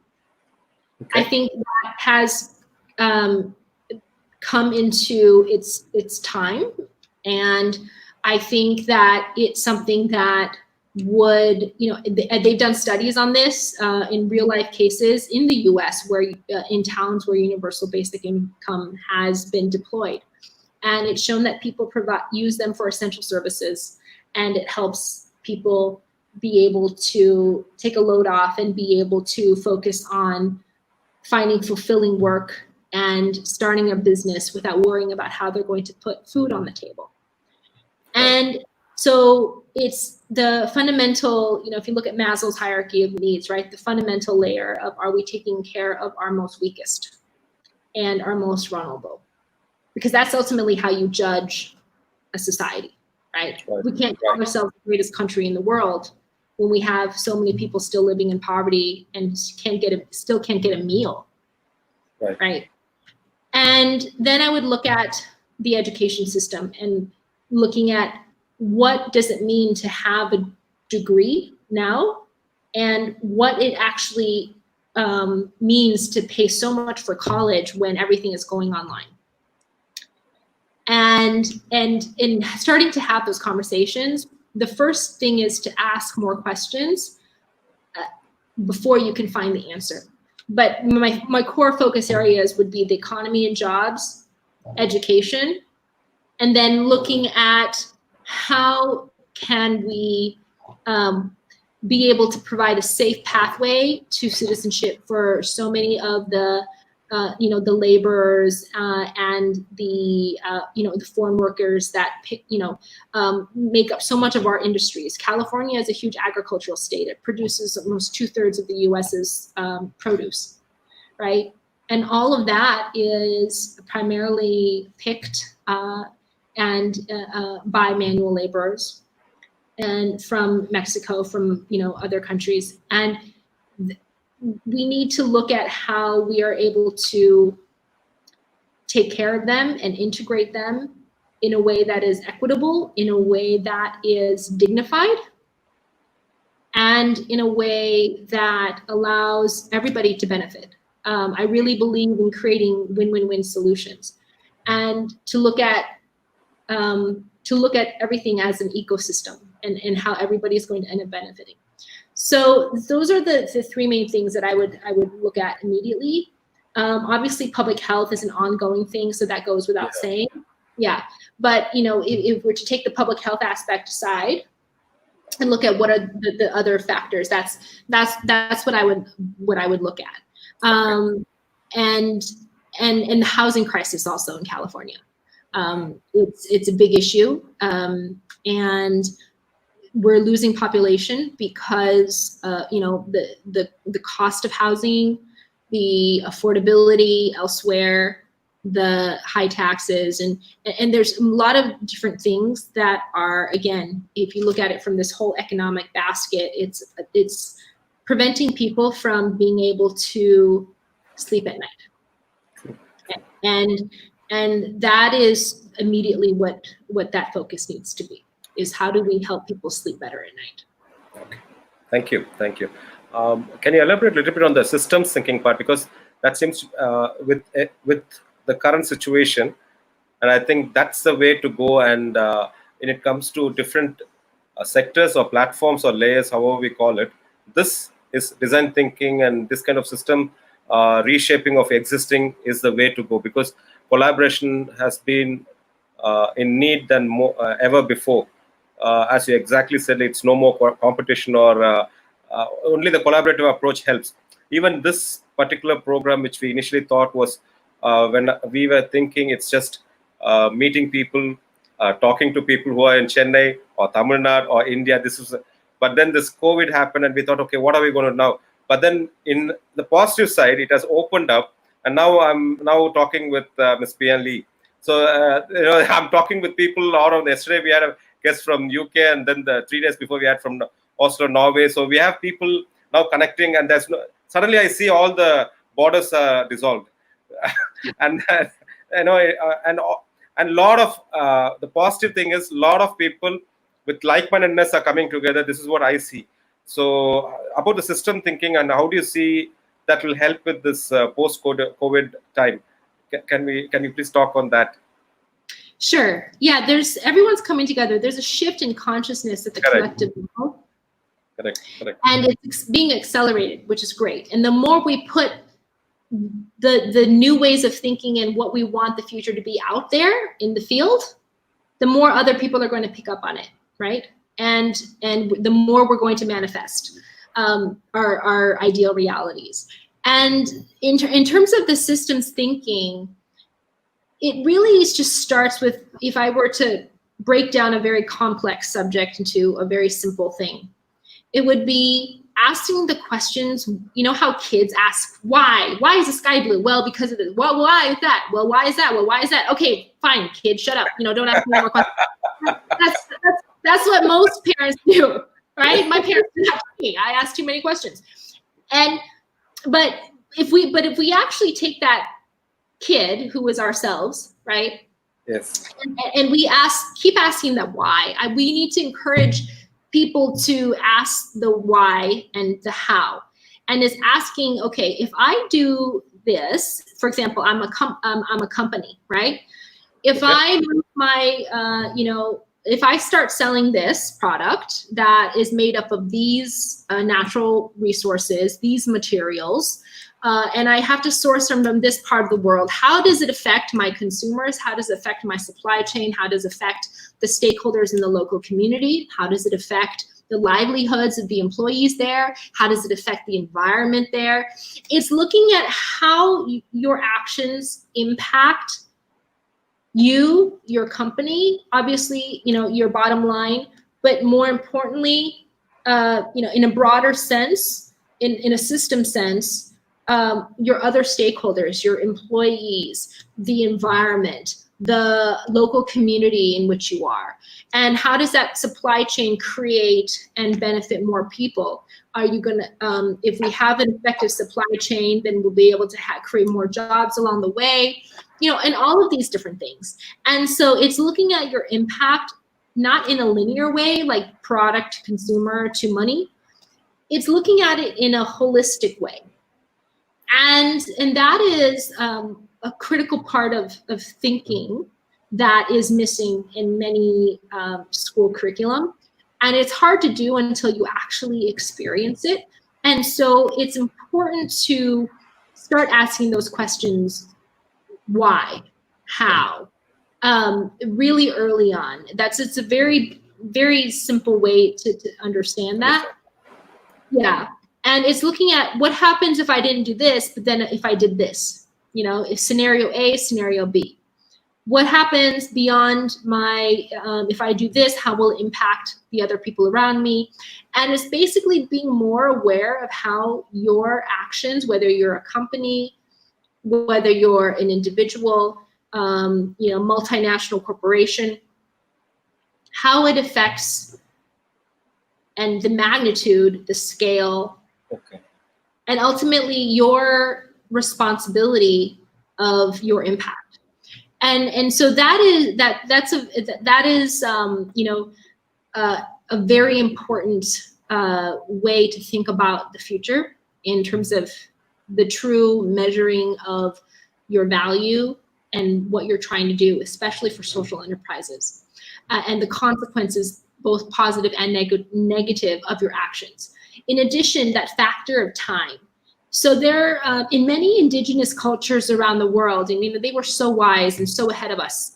Okay. I think that has come into its time, and I think that it's something that would, they've done studies on this in real life cases in the US where in towns where universal basic income has been deployed. And it's shown that people use them for essential services, and it helps people be able to take a load off and be able to focus on finding fulfilling work and starting a business without worrying about how they're going to put food on the table. And so it's the fundamental, if you look at Maslow's hierarchy of needs, right? The fundamental layer of, are we taking care of our most weakest and our most vulnerable? Because that's ultimately how you judge a society, right? We can't call ourselves the greatest country in the world when we have so many people still living in poverty and still can't get a meal, right? And then I would look at the education system and looking at what does it mean to have a degree now, and what it actually means to pay so much for college when everything is going online. And in starting to have those conversations, the first thing is to ask more questions before you can find the answer. But my core focus areas would be the economy and jobs, education, and then looking at how can we be able to provide a safe pathway to citizenship for so many of the the laborers and the foreign workers that make up so much of our industries. California is a huge agricultural state. It produces almost 2/3 of the U.S.'s produce, right? And all of that is primarily picked by manual laborers and from Mexico, from other countries. And we need to look at how we are able to take care of them and integrate them in a way that is equitable, in a way that is dignified, and in a way that allows everybody to benefit. I really believe in creating win-win-win solutions, and to look at everything as an ecosystem and how everybody is going to end up benefiting. So those are the three main things that I would look at immediately. Obviously, public health is an ongoing thing, so that goes without saying. Yeah, but if we're to take the public health aspect aside and look at what are the other factors, that's what I would look at. And the housing crisis also in California. It's a big issue, and we're losing population because the cost of housing, the affordability elsewhere, the high taxes, and there's a lot of different things that are, again, if you look at it from this whole economic basket, it's preventing people from being able to sleep at night. And that is immediately what that focus needs to be, is how do we help people sleep better at night? Okay. Thank you. Can you elaborate a little bit on the systems thinking part, because that seems with the current situation, and I think that's the way to go. And when it comes to different sectors or platforms or layers, however we call it, this is design thinking, and this kind of system reshaping of existing is the way to go, because collaboration has been in need than ever before. As you exactly said, it's no more competition, or only the collaborative approach helps. Even this particular program, which we initially thought was, when we were thinking it's just meeting people, talking to people who are in Chennai or Tamil Nadu or India. But then this COVID happened, and we thought, okay, what are we going to now? But then in the positive side, it has opened up, and now I'm talking with Ms. Bian Lee. So I'm talking with people. Yesterday we had a guest from UK, and then the 3 days before we had from Oslo, Norway. So we have people now connecting, and suddenly I see all the borders dissolved, and and a lot of the positive thing is a lot of people with like-mindedness are coming together. This is what I see. So about the system thinking, and how do you see that will help with this post-COVID time? Can you please talk on that? Sure. Yeah, everyone's coming together. There's a shift in consciousness at the collective level. Correct. And it's being accelerated, which is great. And the more we put the new ways of thinking and what we want the future to be out there in the field, the more other people are going to pick up on it, right? And the more we're going to manifest our ideal realities. And in terms of the systems thinking, it really just starts with, if I were to break down a very complex subject into a very simple thing, it would be asking the questions. You know how kids ask, why? Why is the sky blue? Well, because of this. Well, why is that? Well, why is that? Well, why is that? Okay, fine, kid, shut up. Don't ask me more questions. That's what most parents do, right? My parents did that to me. I asked too many questions. But if we actually take that kid who was ourselves, right? Yes. And we keep asking that why. We need to encourage people to ask the why and the how, and is asking, okay, if I do this, for example, I'm a company, right? If I move my, if I start selling this product that is made up of these natural resources, these materials, and I have to source them from this part of the world, how does it affect my consumers? How does it affect my supply chain? How does it affect the stakeholders in the local community? How does it affect the livelihoods of the employees there? How does it affect the environment there? It's looking at how your actions impact you, your company, obviously, your bottom line, but more importantly, in a broader sense, in a system sense, your other stakeholders, your employees, the environment, the local community in which you are, and how does that supply chain create and benefit more people? Are you going to, if we have an effective supply chain, then we'll be able to create more jobs along the way, and all of these different things. And so it's looking at your impact, not in a linear way, like product, consumer to money. It's looking at it in a holistic way. And that is a critical part of thinking that is missing in many school curriculum. And it's hard to do until you actually experience it. And so it's important to start asking those questions, why, how, really early on. It's a very, very simple way to understand that. Yeah. And it's looking at what happens if I didn't do this, but then if I did this, if scenario A, scenario B. What happens beyond if I do this, how will it impact the other people around me? And it's basically being more aware of how your actions, whether you're a company, whether you're an individual, multinational corporation, how it affects and the magnitude, the scale, and ultimately your responsibility of your impact. And so that is a very important way to think about the future in terms of the true measuring of your value and what you're trying to do, especially for social enterprises, and the consequences, both positive and negative, of your actions. In addition, that factor of time. So there, in many indigenous cultures around the world, and they were so wise and so ahead of us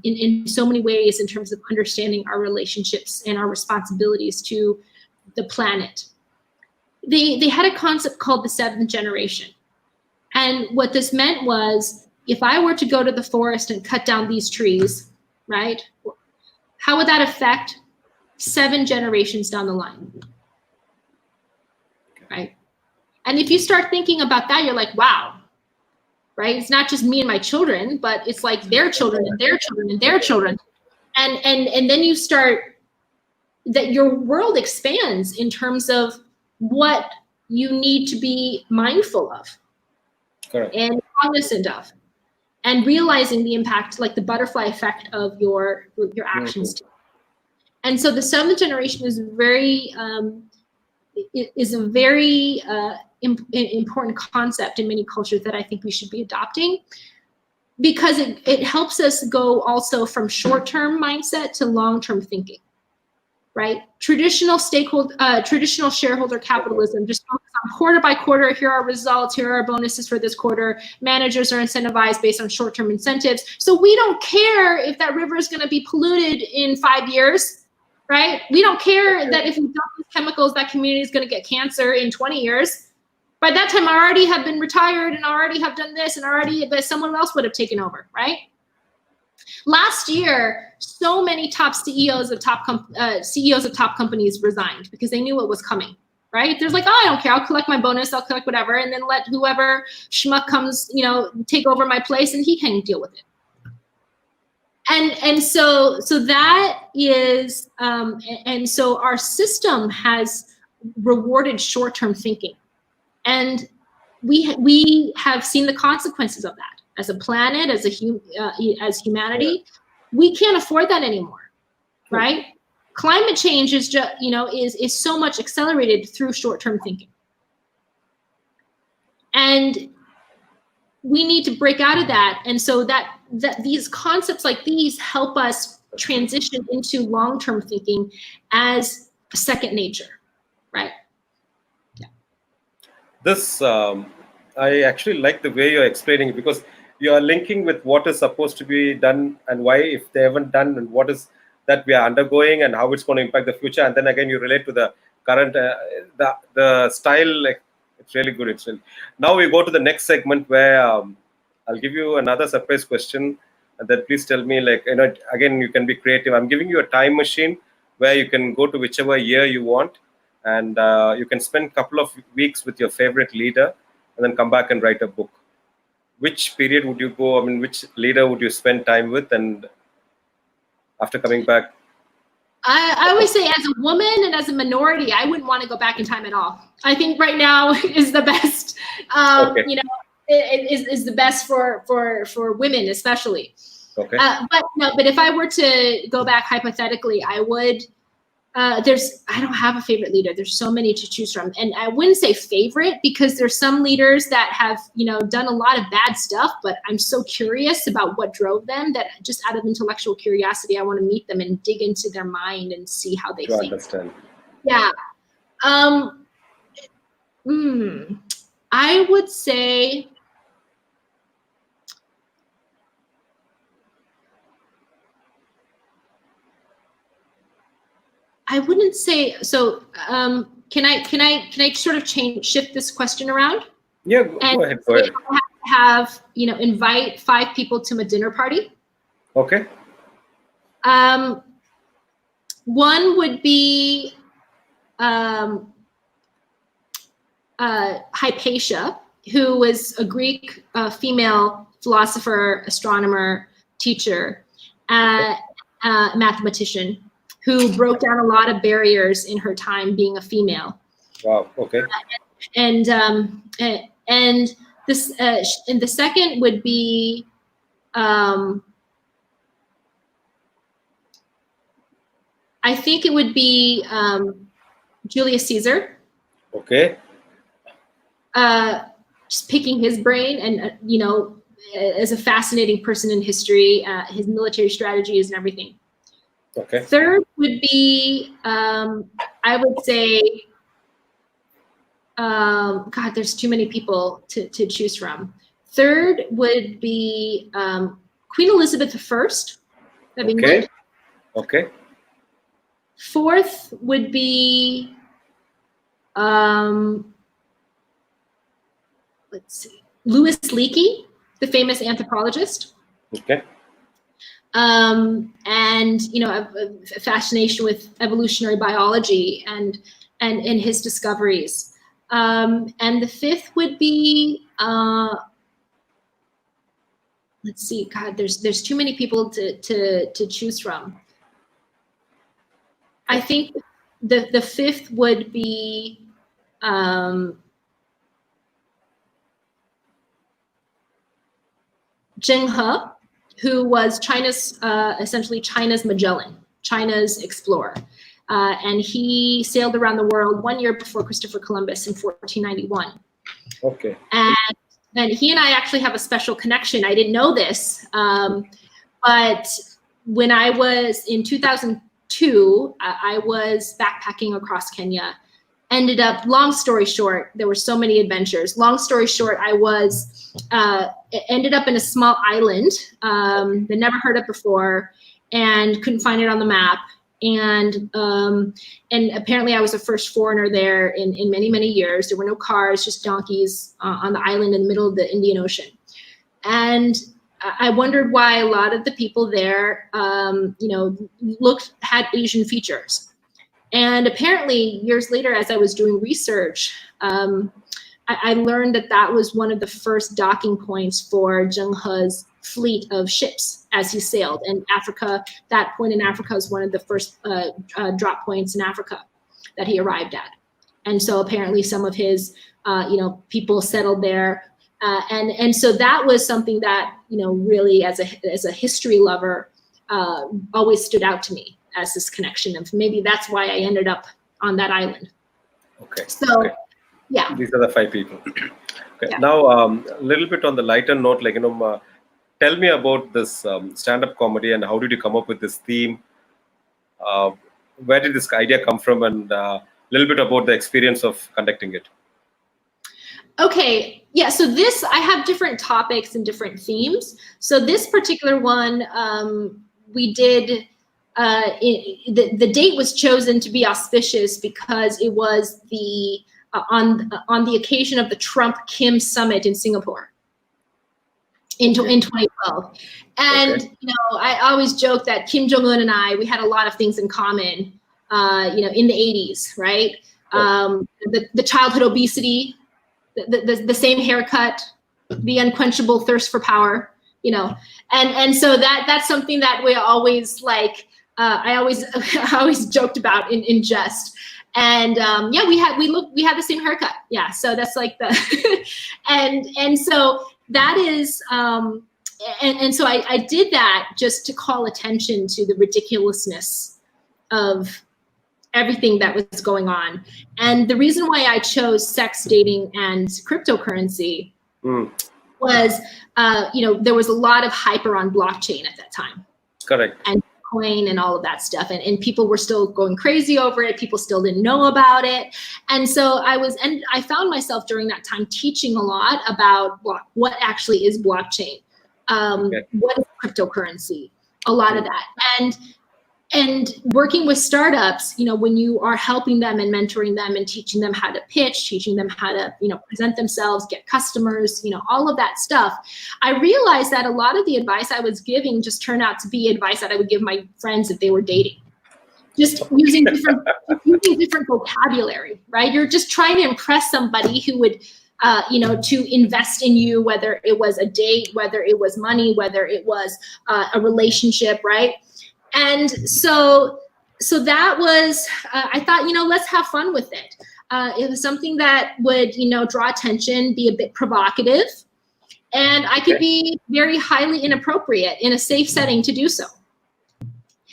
in so many ways in terms of understanding our relationships and our responsibilities to the planet. They had a concept called the seventh generation. And what this meant was, if I were to go to the forest and cut down these trees, right, how would that affect 7 generations down the line, right? And if you start thinking about that, you're like, wow, right? It's not just me and my children, but it's like their children and their children and their children. And then you start, that your world expands in terms of what you need to be mindful of. Correct. And cognizant of, and realizing the impact, like the butterfly effect of your actions. Mm-hmm. And so the seventh generation is very a very important concept in many cultures that I think we should be adopting, because it helps us go also from short-term mindset to long-term thinking, right? Traditional shareholder capitalism just focus on quarter by quarter. Here are results. Here are bonuses for this quarter. Managers are incentivized based on short-term incentives. So we don't care if that river is going to be polluted in 5 years, right? We don't care that if we dump these chemicals, that community is going to get cancer in 20 years. By that time, I already have been retired and I already have done this and but someone else would have taken over, right? Last year, so many top CEOs of top companies resigned because they knew what was coming, right? There's like, oh, I don't care. I'll collect my bonus. I'll collect whatever, and then let whoever schmuck comes, take over my place, and he can deal with it. And so that is, and so our system has rewarded short-term thinking, and we have seen the consequences of that. As a planet, as humanity, we can't afford that anymore, right? Climate change is just, is so much accelerated through short-term thinking, and we need to break out of that. And so that these concepts like these help us transition into long-term thinking as a second nature, right? Yeah. This I actually like the way you're explaining it, because you are linking with what is supposed to be done and why, if they haven't done, and what is that we are undergoing and how it's going to impact the future. And then again, you relate to the current, the style. Like, it's really good. It's really. Now we go to the next segment where I'll give you another surprise question, and then please tell me, like, again, you can be creative. I'm giving you a time machine where you can go to whichever year you want, and you can spend a couple of weeks with your favorite leader, and then come back and write a book. Which period would you go? I mean, which leader would you spend time with? And after coming back, I always say, as a woman and as a minority, I wouldn't want to go back in time at all. I think right now is the best. Okay. Is the best for women especially. Okay. But if I were to go back hypothetically, I would. I don't have a favorite leader. There's so many to choose from, and I wouldn't say favorite, because there's some leaders that have done a lot of bad stuff, but I'm so curious about what drove them that just out of intellectual curiosity, I want to meet them and dig into their mind and see how they think. Understand. Yeah. I would say I wouldn't say so. Can I sort of shift this question around? Yeah, go ahead. Go ahead. Have invite 5 people to a dinner party. Okay. One would be Hypatia, who was a Greek female philosopher, astronomer, teacher, mathematician, who broke down a lot of barriers in her time being a female. Wow. Okay. And this and the second would be I think it would be Julius Caesar. Okay. Just picking his brain, and as a fascinating person in history, his military strategies and everything. Okay. Third would be, I would say, God, there's too many people to choose from. Third would be Queen Elizabeth I of England. Okay. Fourth would be, let's see, Louis Leakey, the famous anthropologist. Okay. And a fascination with evolutionary biology and his discoveries. And the fifth would be let's see, God, there's too many people to choose from. I think the fifth would be Zheng He, who was China's essentially China's Magellan, China's explorer. And he sailed around the world 1 year before Christopher Columbus in 1491. Okay. And he and I actually have a special connection. I didn't know this, but when I was in 2002, I was backpacking across Kenya. Ended up, long story short, there were so many adventures. Long story short, I was ended up in a small island that never heard of before and couldn't find it on the map. And apparently I was the first foreigner there in many years. There were no cars, just donkeys on the island in the middle of the Indian Ocean. And I wondered why a lot of the people there, had Asian features. And apparently years later, as I was doing research, I learned that was one of the first docking points for Zheng He's fleet of ships as he sailed. And Africa, that point in Africa was one of the first drop points in Africa that he arrived at. And so apparently some of his, people settled there. And so that was something that, really as a history lover, always stood out to me as this connection. And maybe that's why I ended up on that island. Okay. So, okay. Yeah. These are the 5 people. Okay. Yeah. Now, a little bit on the lighter note, tell me about this stand-up comedy and how did you come up with this theme? Where did this idea come from, and a little bit about the experience of conducting it? Okay, yeah, so I have different topics and different themes. So this particular one, we did, the date was chosen to be auspicious because it was on the occasion of the Trump-Kim summit in Singapore in 2012. And, okay. I always joke that Kim Jong-un and we had a lot of things in common, in the 80s, right? The childhood obesity, the same haircut, the unquenchable thirst for power, and so that's something that we always I always joked about in jest. And yeah, we had the same haircut. Yeah, so that's like the and so that is and so I did that just to call attention to the ridiculousness of everything that was going on. And the reason why I chose sex, dating, and cryptocurrency was, there was a lot of hype around blockchain at that time. Correct. And coin and all of that stuff. And people were still going crazy over it. People still didn't know about it. And so I found myself during that time teaching a lot about what actually is blockchain. What is cryptocurrency? A lot of that. And working with startups, when you are helping them and mentoring them and teaching them how to pitch, teaching them how to, present themselves, get customers, all of that stuff, I realized that a lot of the advice I was giving just turned out to be advice that I would give my friends if they were dating. Just using different vocabulary, right? You're just trying to impress somebody who would, to invest in you, whether it was a date, whether it was money, whether it was a relationship, right? And so that was, I thought, let's have fun with it. It was something that would, draw attention, be a bit provocative, and I could be very highly inappropriate in a safe setting to do so.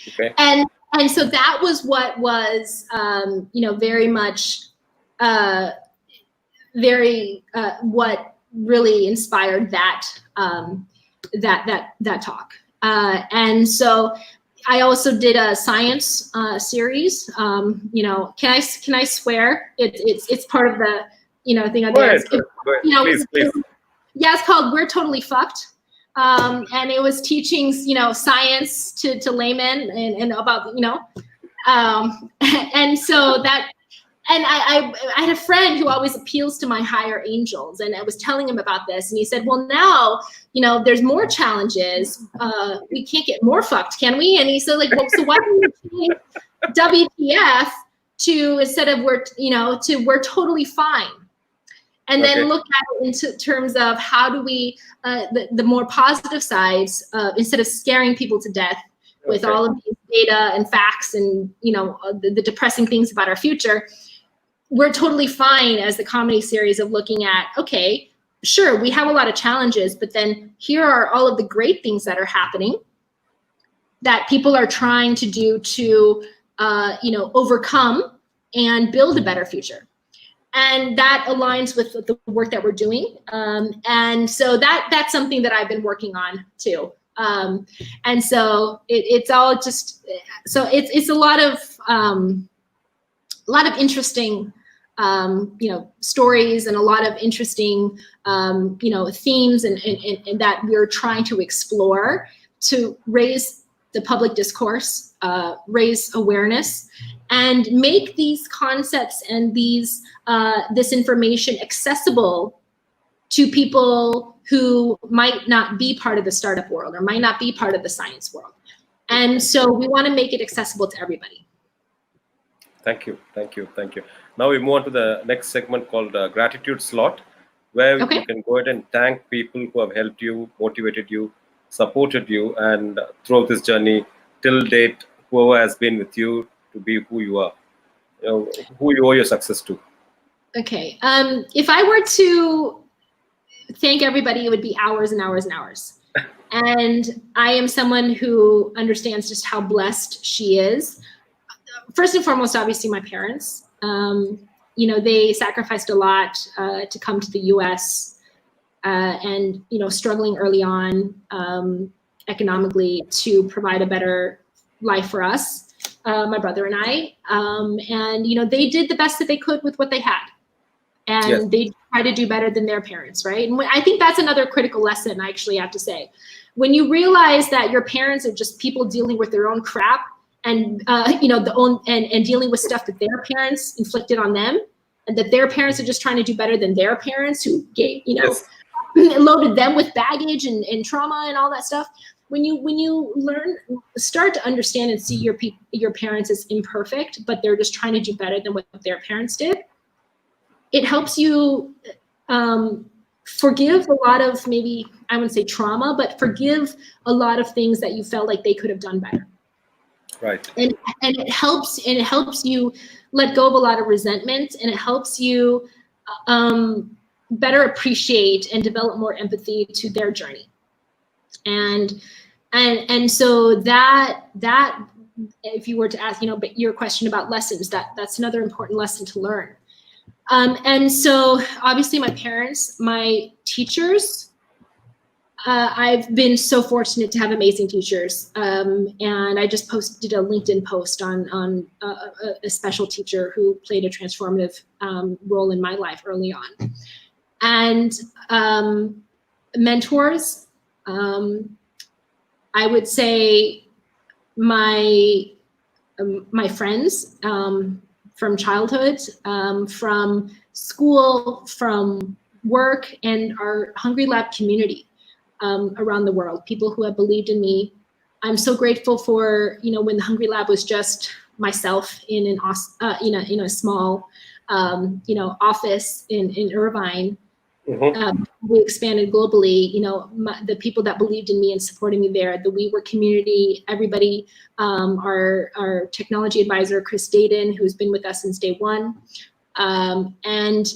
Okay. And so that was what was, very much, what really inspired that talk. And so I also did a science series. Can I swear? It's part of the thing on there. Please. Yeah, it's called "We're Totally Fucked," and it was teaching science to laymen and about and so that. And I had a friend who always appeals to my higher angels, and I was telling him about this, and he said, well, now, there's more challenges. We can't get more fucked, can we? And he said, well, so why don't we change WTF to, instead of we're totally fine? and then look at it into terms of how do we, the more positive sides, instead of scaring people to death with all of these data and facts and, you know, the depressing things about our future, we're totally fine as the comedy series of looking at, okay, sure, we have a lot of challenges, but then here are all of the great things that are happening that people are trying to do to, you know, overcome and build a better future. And that aligns with the work that we're doing. And so that's something that I've been working on too. And so it's all just, so it's a lot of interesting, you know, stories and a lot of interesting, you know, themes and that we're trying to explore to raise the public discourse, raise awareness, and make these concepts and these this information accessible to people who might not be part of the startup world or might not be part of the science world. And so we want to make it accessible to everybody. Thank you, thank you, thank you. Now we move on to the next segment called Gratitude Slot, where you can go ahead and thank people who have helped you, motivated you, supported you, and throughout this journey till date, whoever has been with you to be who you are, you know, who you owe your success to. Okay, if I were to thank everybody, it would be hours and hours and hours. And I am someone who understands just how blessed she is. First and foremost, obviously my parents. You know, they sacrificed a lot to come to the US and, you know, struggling early on economically to provide a better life for us, my brother and I. And, you know, they did the best that they could with what they had. And they try to do better than their parents, right? And I think that's another critical lesson I actually have to say. When you realize that your parents are just people dealing with their own crap and, you know, and dealing with stuff that their parents inflicted on them, and that their parents are just trying to do better than their parents who gave, you know, loaded them with baggage and trauma and all that stuff. When you start to understand and see your parents as imperfect, but they're just trying to do better than what their parents did, it helps you forgive a lot of, maybe I wouldn't say trauma, but forgive a lot of things that you felt like they could have done better. Right. And it helps you let go of a lot of resentment, and it helps you better appreciate and develop more empathy to their journey. And so that if you were to ask, you know, but your question about lessons, that's another important lesson to learn. And so obviously my parents, my teachers, I've been so fortunate to have amazing teachers. And I just did a LinkedIn post on a special teacher who played a transformative role in my life early on. And mentors, I would say my friends, from childhood, from school, from work, and our Hungry Lab community around the world, people who have believed in me. I'm so grateful for, you know, when the Hungry Lab was just myself in a small, you know, office in Irvine. We expanded globally, you know, the people that believed in me and supported me there, the WeWork community, everybody, our technology advisor, Chris Dayton, who's been with us since day one, and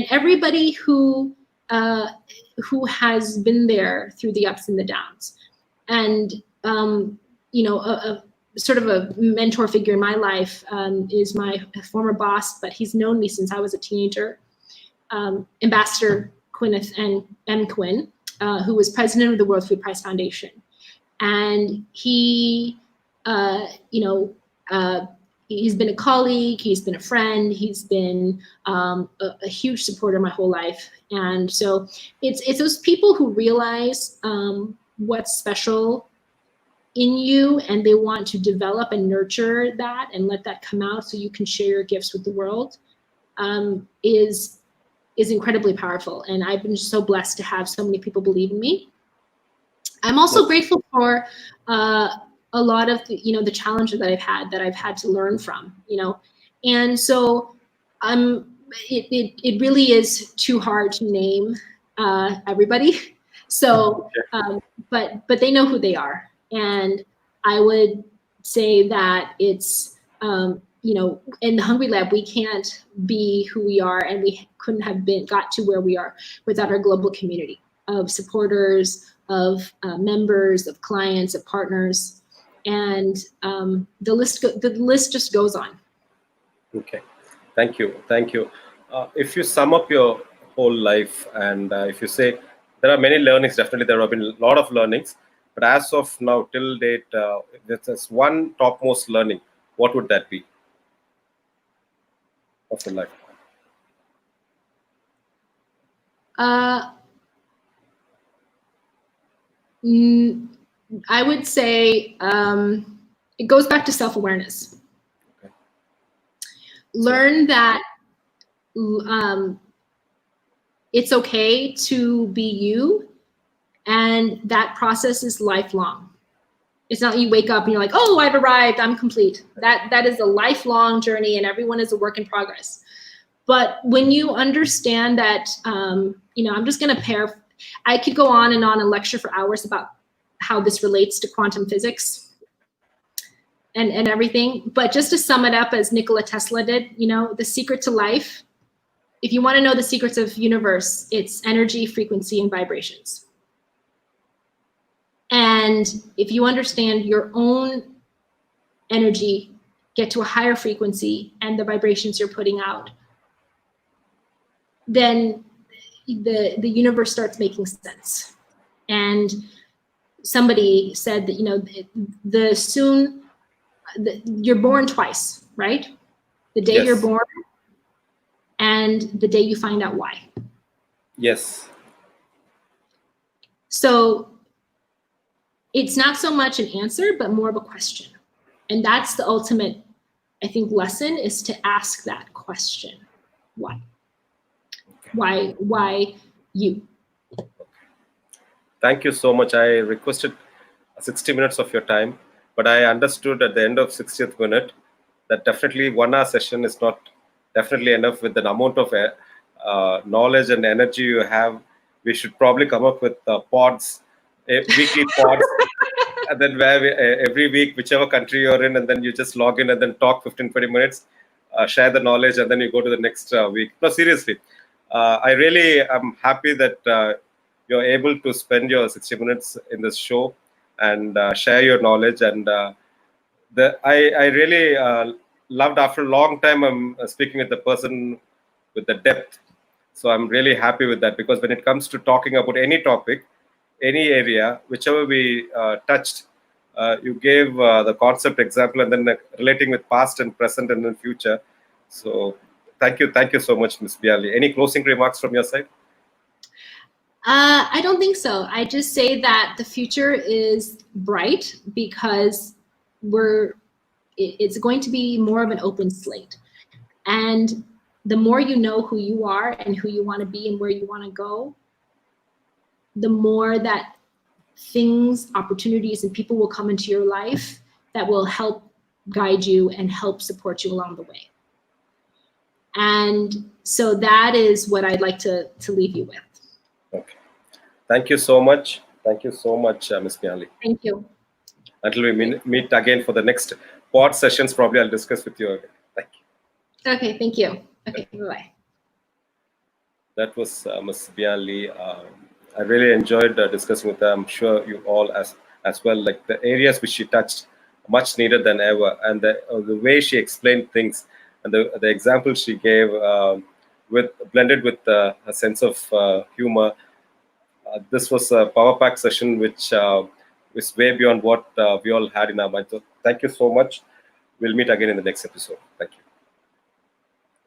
everybody who has been there through the ups and the downs. And, you know, a sort of a mentor figure in my life is my former boss, but he's known me since I was a teenager. Ambassador Gwyneth M. Quinn, who was president of the World Food Prize Foundation. And he, you know, he's been a colleague, he's been a friend, he's been a huge supporter my whole life. And so it's those people who realize what's special in you, and they want to develop and nurture that and let that come out so you can share your gifts with the world, is incredibly powerful. And I've been so blessed to have so many people believe in me. I'm also grateful for a lot of the, you know, the challenges that I've had to learn from, you know. And so I'm it really is too hard to name everybody. So, but they know who they are, and I would say that it's you know, in the Hungry Lab, we can't be who we are, and we couldn't have got to where we are without our global community of supporters, of members, of clients, of partners, and the list just goes on. Okay, thank you. If you sum up your whole life, and if you say there are many learnings, definitely there have been a lot of learnings, but as of now till date, there's one topmost learning. What would that be of your life? I would say it goes back to self-awareness. Okay. Learn that it's okay to be you, and that process is lifelong. It's not you wake up and you're like, oh, I've arrived, I'm complete. That is a lifelong journey, and everyone is a work in progress. But when you understand that, you know, I'm just going to I could go on and lecture for hours about how this relates to quantum physics and everything. But just to sum it up, as Nikola Tesla did, you know, the secret to life, if you want to know the secrets of universe, it's energy, frequency, and vibrations. And if you understand your own energy, get to a higher frequency, and the vibrations you're putting out, then the universe starts making sense. And somebody said that, you know, you're born twice, right? The day you're born and the day you find out why. Yes. So it's not so much an answer, but more of a question. And that's the ultimate, I think, lesson, is to ask that question. Why? Why you? Thank you so much. I requested 60 minutes of your time, but I understood at the end of 60th minute that definitely 1 hour session is not definitely enough. With the amount of knowledge and energy you have, we should probably come up with pods, weekly pods, and then every week, whichever country you're in, and then you just log in and then talk 15-20 minutes, share the knowledge, and then you go to the next week. No, seriously, I really am happy that you're able to spend your 60 minutes in this show and share your knowledge. And I really loved, after a long time, I'm speaking with the person with the depth. So I'm really happy with that, because when it comes to talking about any topic, any area, whichever we touched, you gave the concept example, and then relating with past and present and then future. So thank you so much, Ms. Bialy. Any closing remarks from your side? I don't think so. I just say that the future is bright, because it's going to be more of an open slate. And the more you know who you are and who you want to be and where you want to go, the more that things, opportunities, and people will come into your life that will help guide you and help support you along the way. And so that is what I'd like to leave you with. Okay. Thank you so much. Thank you so much, Ms. Bialy. Thank you. Until we meet again for the next pod sessions, probably I'll discuss with you again. Thank you. Okay, thank you. Okay, bye-bye. That was Ms. Bialy. I really enjoyed discussing with her. I'm sure you all as well. Like, the areas which she touched, much needed than ever, and the way she explained things, and the example she gave, blended with a sense of humor. This was a power pack session which is way beyond what we all had in our mind. So thank you so much. We'll meet again in the next episode. Thank you.